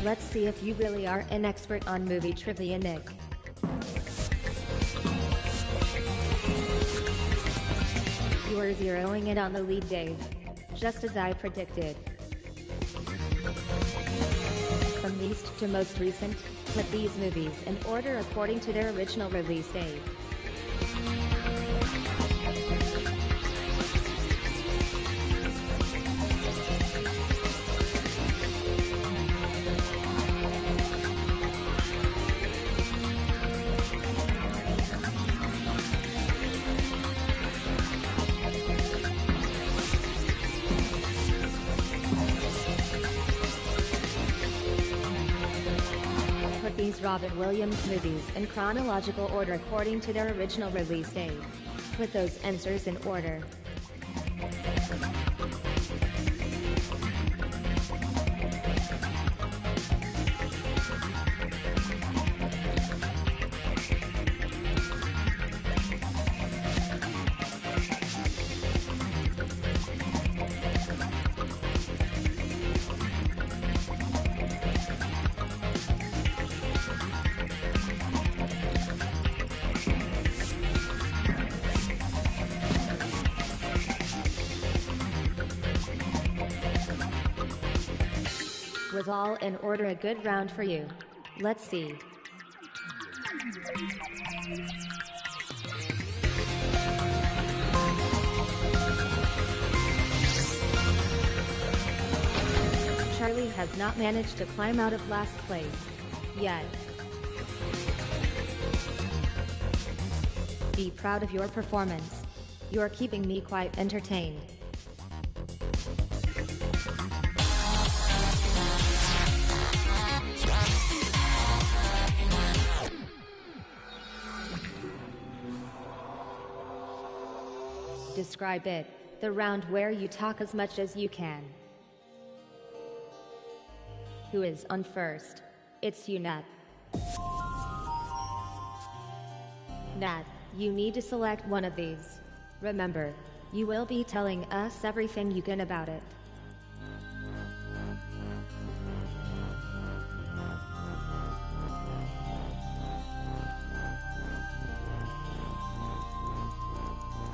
Speaker 1: Let's see if you really are an expert on movie trivia, Nick. You are zeroing in on the lead, Dave. Just as I predicted. From least to most recent, put these movies in order according to their original release date. These Robin Williams movies in chronological order according to their original release date. Put those answers in order. was all in order. A good round for you. Let's see. Charlie has not managed to climb out of last place yet. Be proud of your performance. You're keeping me quite entertained. Describe it. The round where you talk as much as you can. Who is on first? It's you, Nat. Nat, you need to select one of these. Remember, you will be telling us everything you can about it.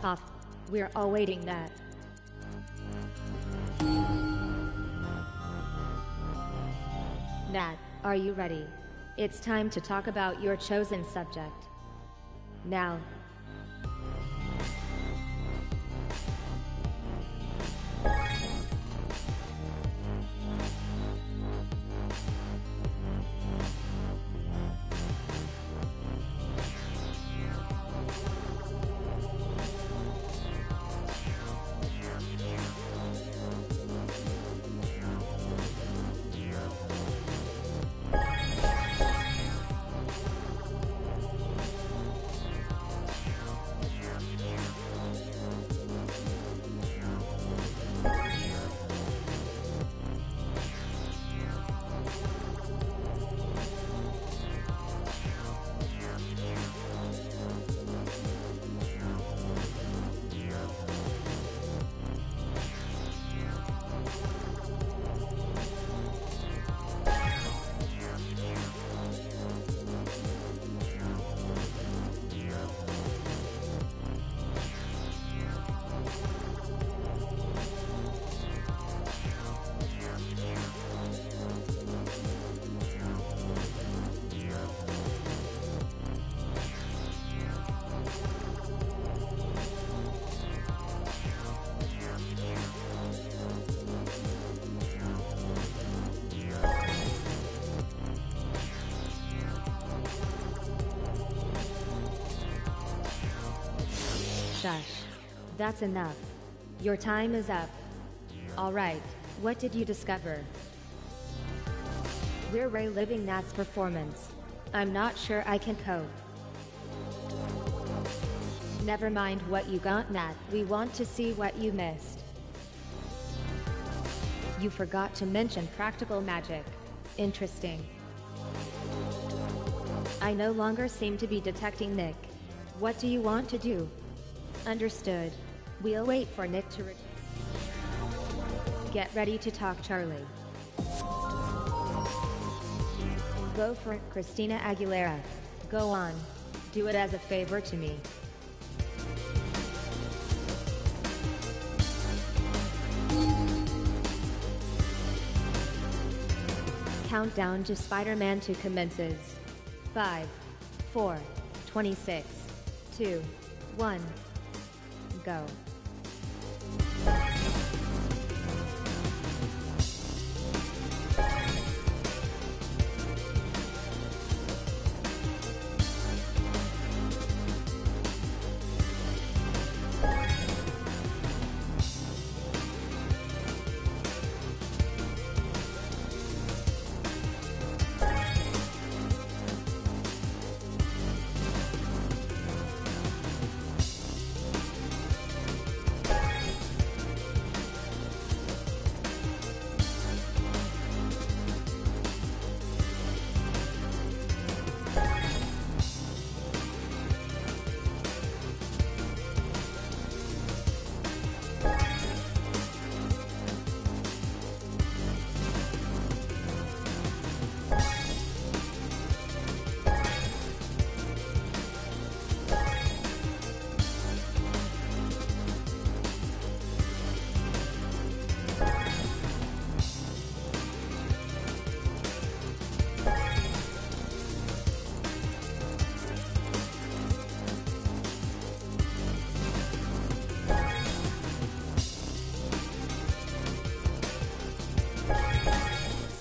Speaker 1: Cough. We're all waiting, Nat. Nat, are you ready? It's time to talk about your chosen subject. Now. Shush. That's enough. Your time is up. Alright, what did you discover? We're reliving Nat's performance. I'm not sure I can cope. Never mind what you got, Nat. We want to see what you missed. You forgot to mention practical magic. Interesting. I no longer seem to be detecting Nick. What do you want to do? Understood. We'll wait for Nick to return. Get ready to talk, Charlie. Go for it, Christina Aguilera. Go on. Do it as a favor to me. Countdown to Spider-Man 2 commences. 5, 4, 26, 2, 1. Go.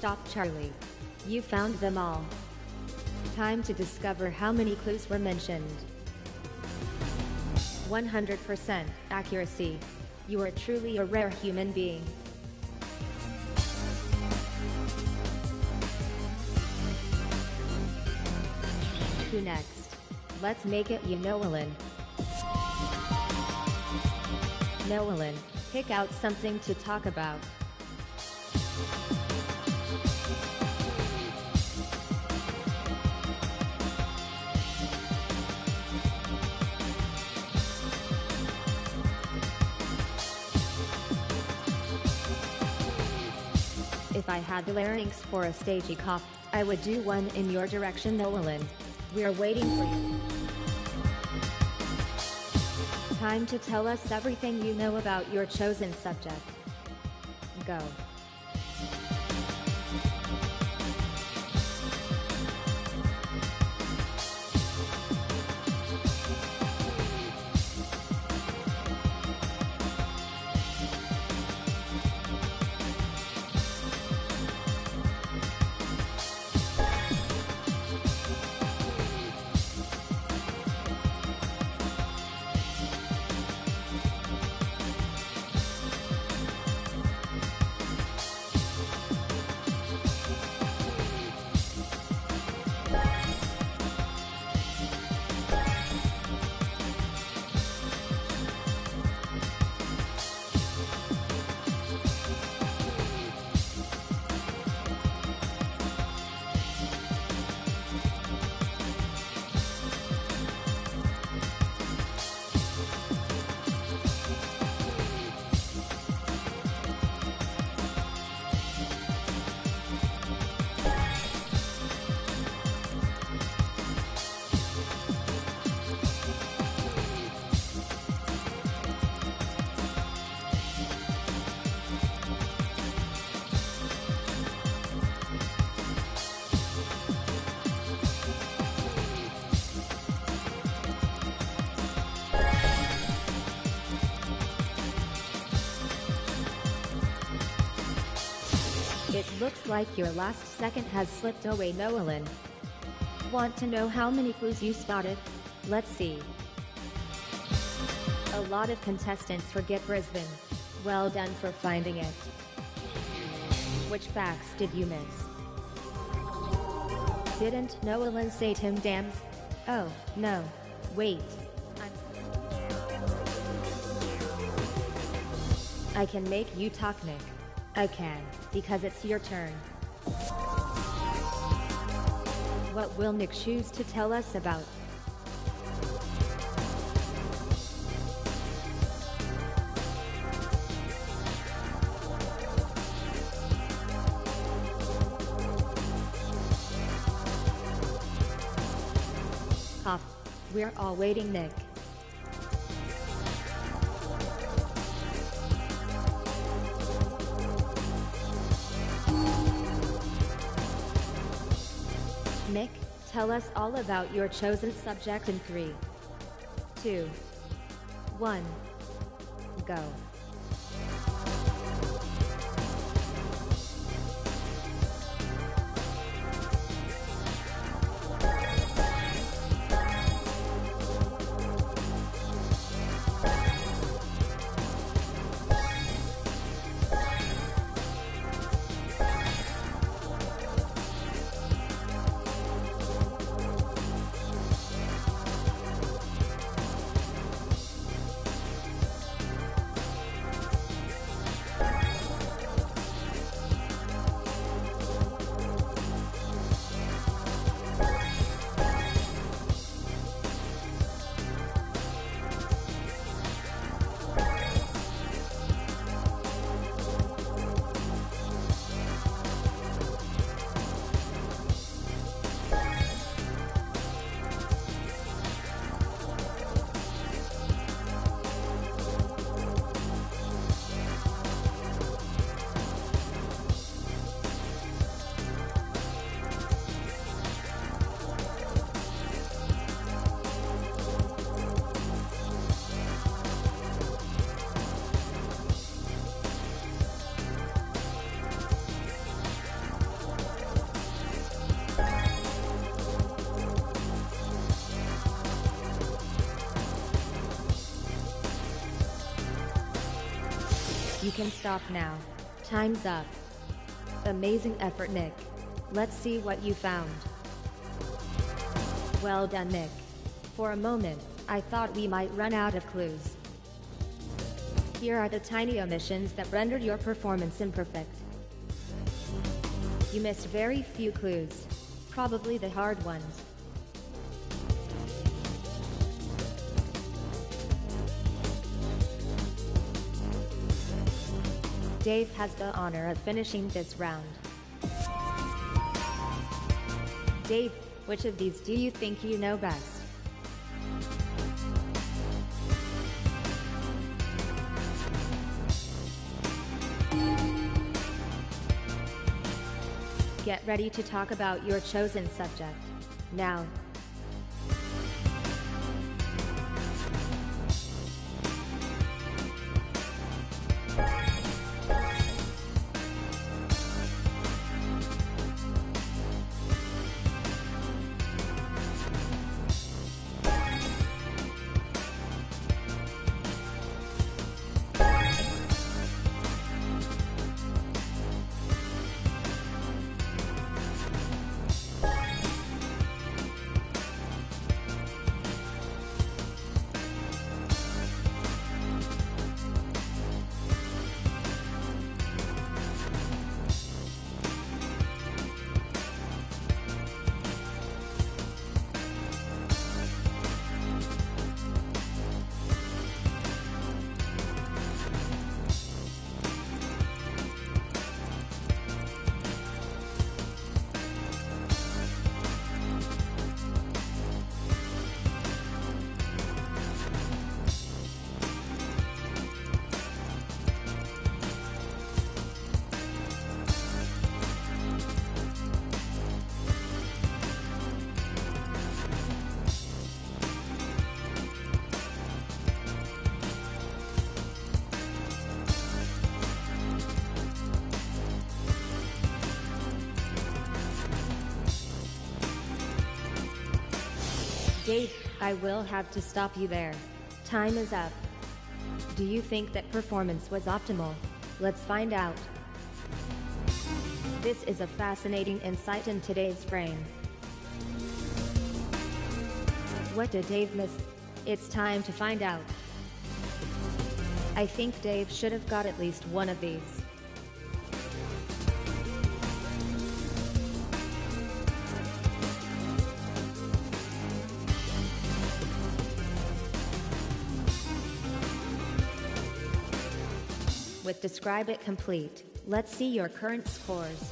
Speaker 1: stop, Charlie. You found them all. Time to discover how many clues were mentioned. 100% accuracy. You are truly a rare human being. Who next? Let's make it you, Nolan. Nolan, pick out something to talk about. If I had the larynx for a stagey cough, I would do one in your direction, Nolan. We're waiting for you. Time to tell us everything you know about your chosen subject. Go. It looks like your last second has slipped away, Nolan. Want to know how many clues you spotted? Let's see. A lot of contestants forget Brisbane. Well done for finding it. Which facts did you miss? Didn't Nolan say Tim Dams? Oh, no. Wait. I can make you talk, Nick. I can, because it's your turn. What will Nick choose to tell us about? Cough. We're all waiting, Nick. Nick, tell us all about your chosen subject in 3, 2, 1, go. can stop now. Time's up. Amazing effort, Nick. Let's see what you found. Well done, Nick. For a moment, I thought we might run out of clues. Here are the tiny omissions that rendered your performance imperfect. You missed very few clues, probably the hard ones. Dave has the honor of finishing this round. Dave, which of these do you think you know best? Get ready to talk about your chosen subject. Now. Dave, I will have to stop you there. Time is up. Do you think that performance was optimal? Let's find out. This is a fascinating insight in today's brain. What did Dave miss? It's time to find out. I think Dave should have got at least one of these. With Describe It complete, let's see your current scores.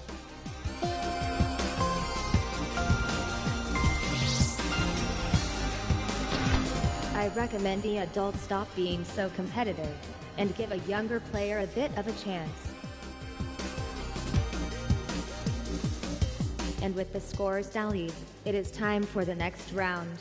Speaker 1: I recommend the adults stop being so competitive and give a younger player a bit of a chance. And with the scores tallied, it is time for the next round.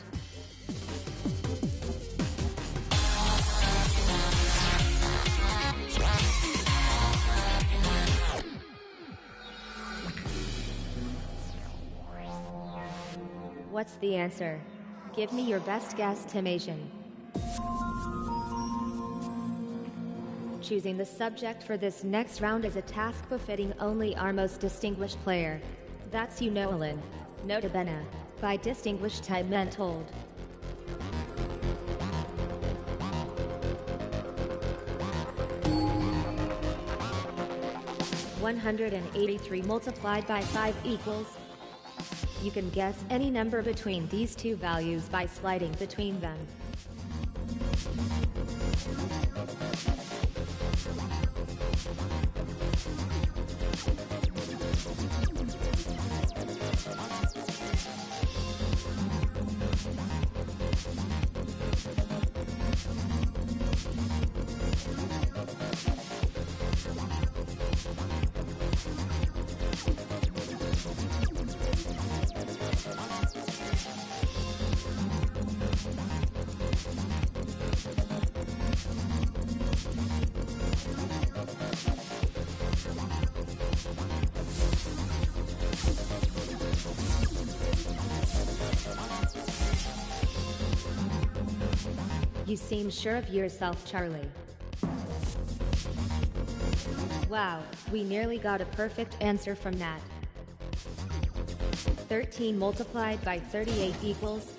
Speaker 1: What's the answer? Give me your best guesstimation. Choosing the subject for this next round is a task befitting only our most distinguished player. That's you, Nolan. Nota bene. By distinguished I meant old. $183 multiplied by 5 equals. You can guess any number between these two values by sliding between them. You seem sure of yourself, Charlie. Wow, we nearly got a perfect answer from that. 13 multiplied by 38 equals...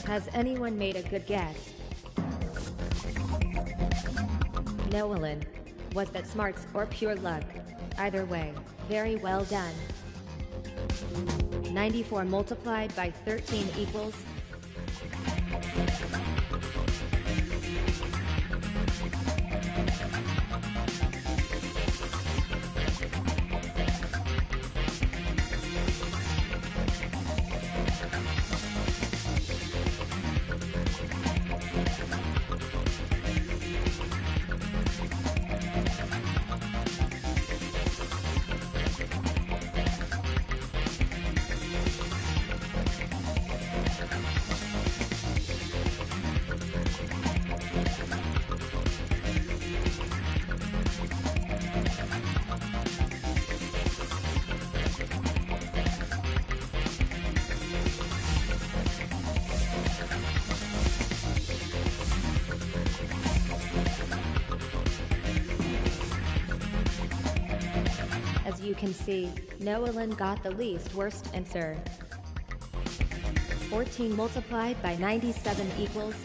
Speaker 1: Has anyone made a good guess? Nolan. Was that smarts or pure luck? Either way, very well done. 94 multiplied by 13 equals... As you can see, Nolan got the least worst answer. 14 multiplied by 97 equals...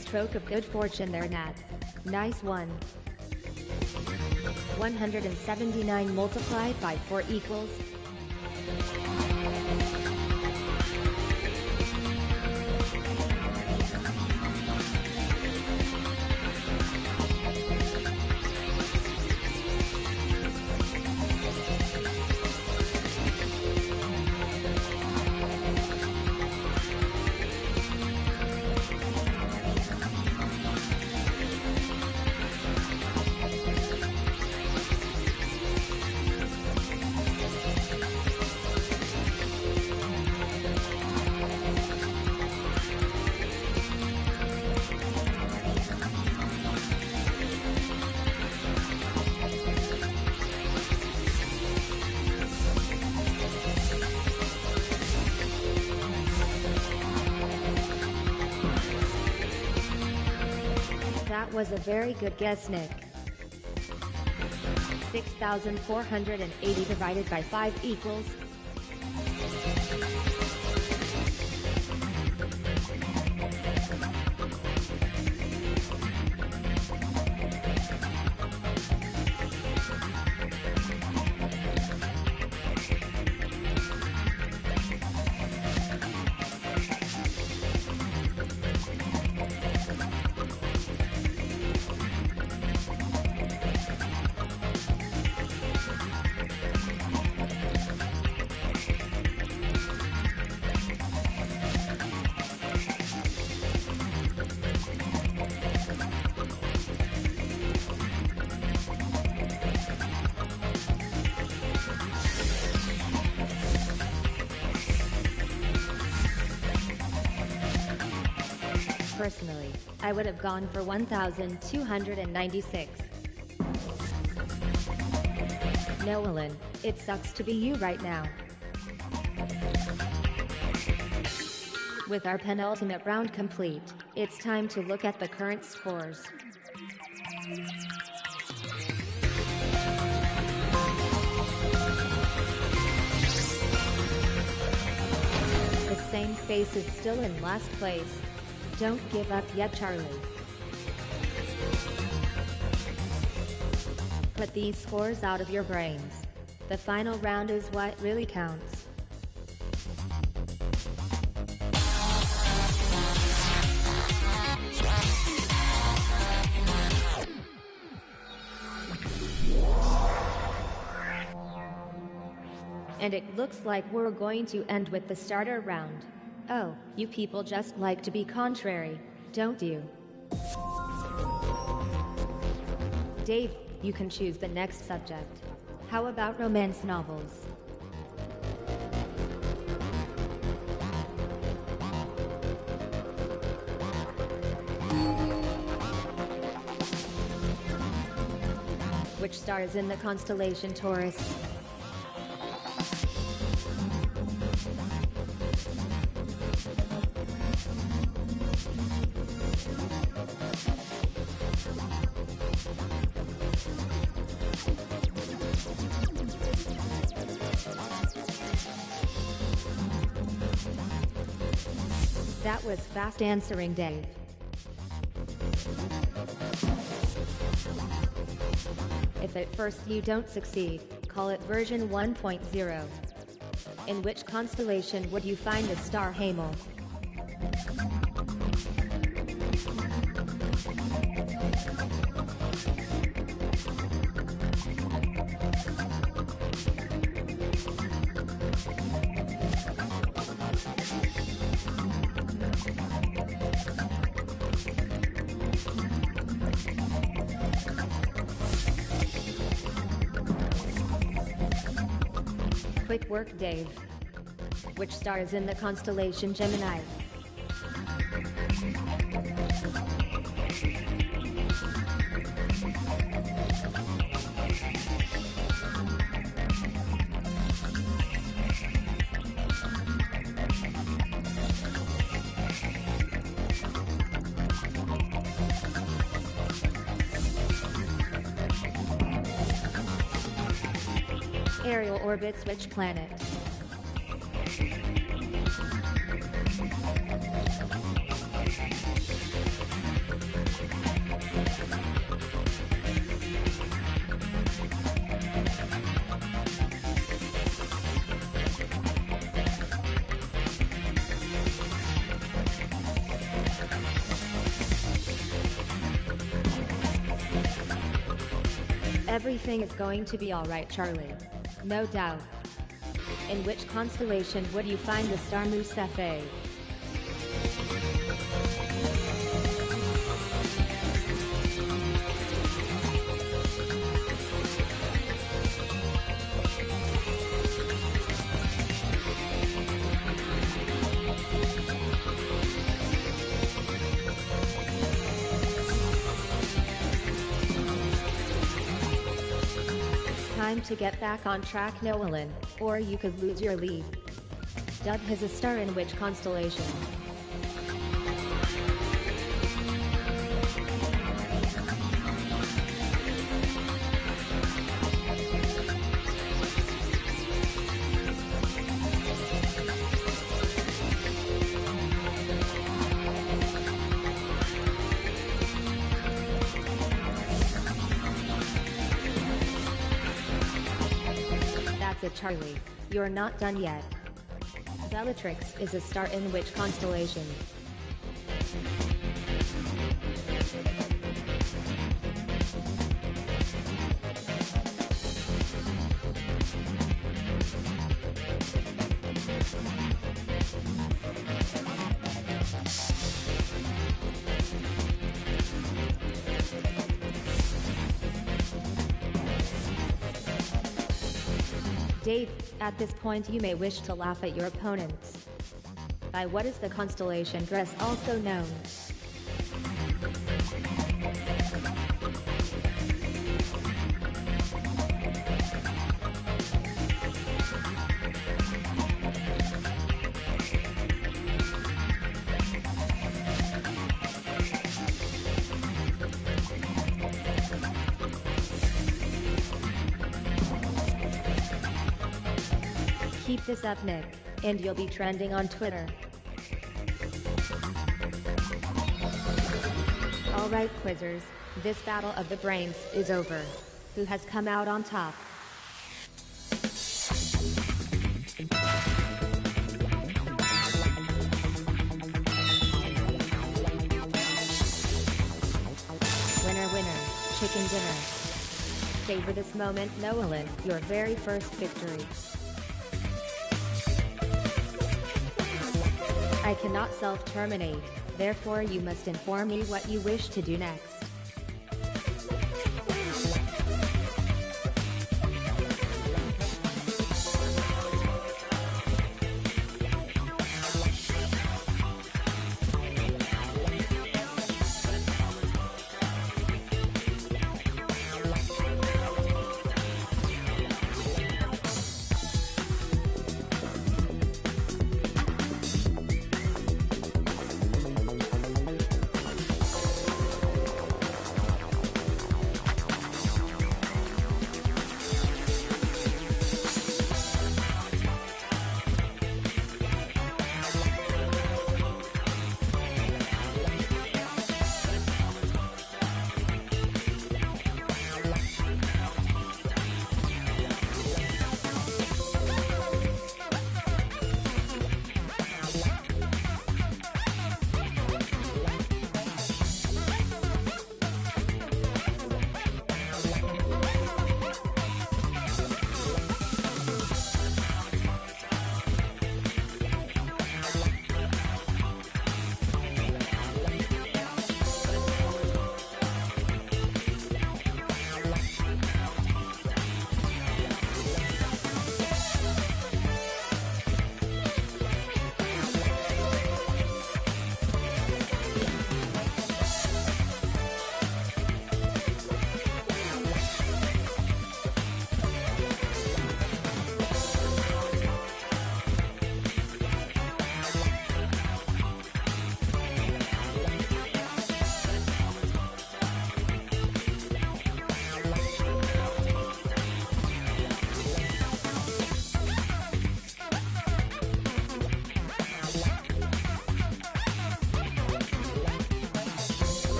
Speaker 1: Stroke of good fortune there, Nat. Nice one. 179 multiplied by 4 equals... That was a very good guess, Nick. 6,480 divided by 5 equals... Personally, I would have gone for 1,296. Nolan, it sucks to be you right now. With our penultimate round complete, it's time to look at the current scores. The same face is still in last place. Don't give up yet, Charlie. Put these scores out of your brains. The final round is what really counts. And it looks like we're going to end with the starter round. Oh, you people just like to be contrary, don't you? Dave, you can choose the next subject. How about romance novels? Which star is in the constellation Taurus? That was fast answering, Dave. If at first you don't succeed, call it version 1.0. In which constellation would you find the star Hamel? Quick work, Dave. Which star is in the constellation Gemini? Aerial orbits which planet? Everything is going to be alright, Charlie. No doubt. In which constellation would you find the star Musafe? Time to get back on track, Nolan, or you could lose your lead. Dove has a star in which constellation? Charlie, you're not done yet. Bellatrix is a star in which constellation? Dave, at this point you may wish to laugh at your opponents. By what is the constellation Gress also known? Keep this up, Nick, and you'll be trending on Twitter. Alright, quizzers, this battle of the brains is over. Who has come out on top? Winner, winner, chicken dinner. Savor this moment, Noelin, your very first victory. I cannot self-terminate, therefore you must inform me what you wish to do next.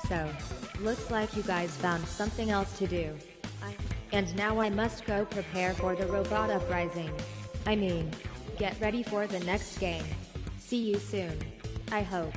Speaker 1: So, looks like you guys found something else to do. And now I must go prepare for the robot uprising. I mean, get ready for the next game. See you soon. I hope.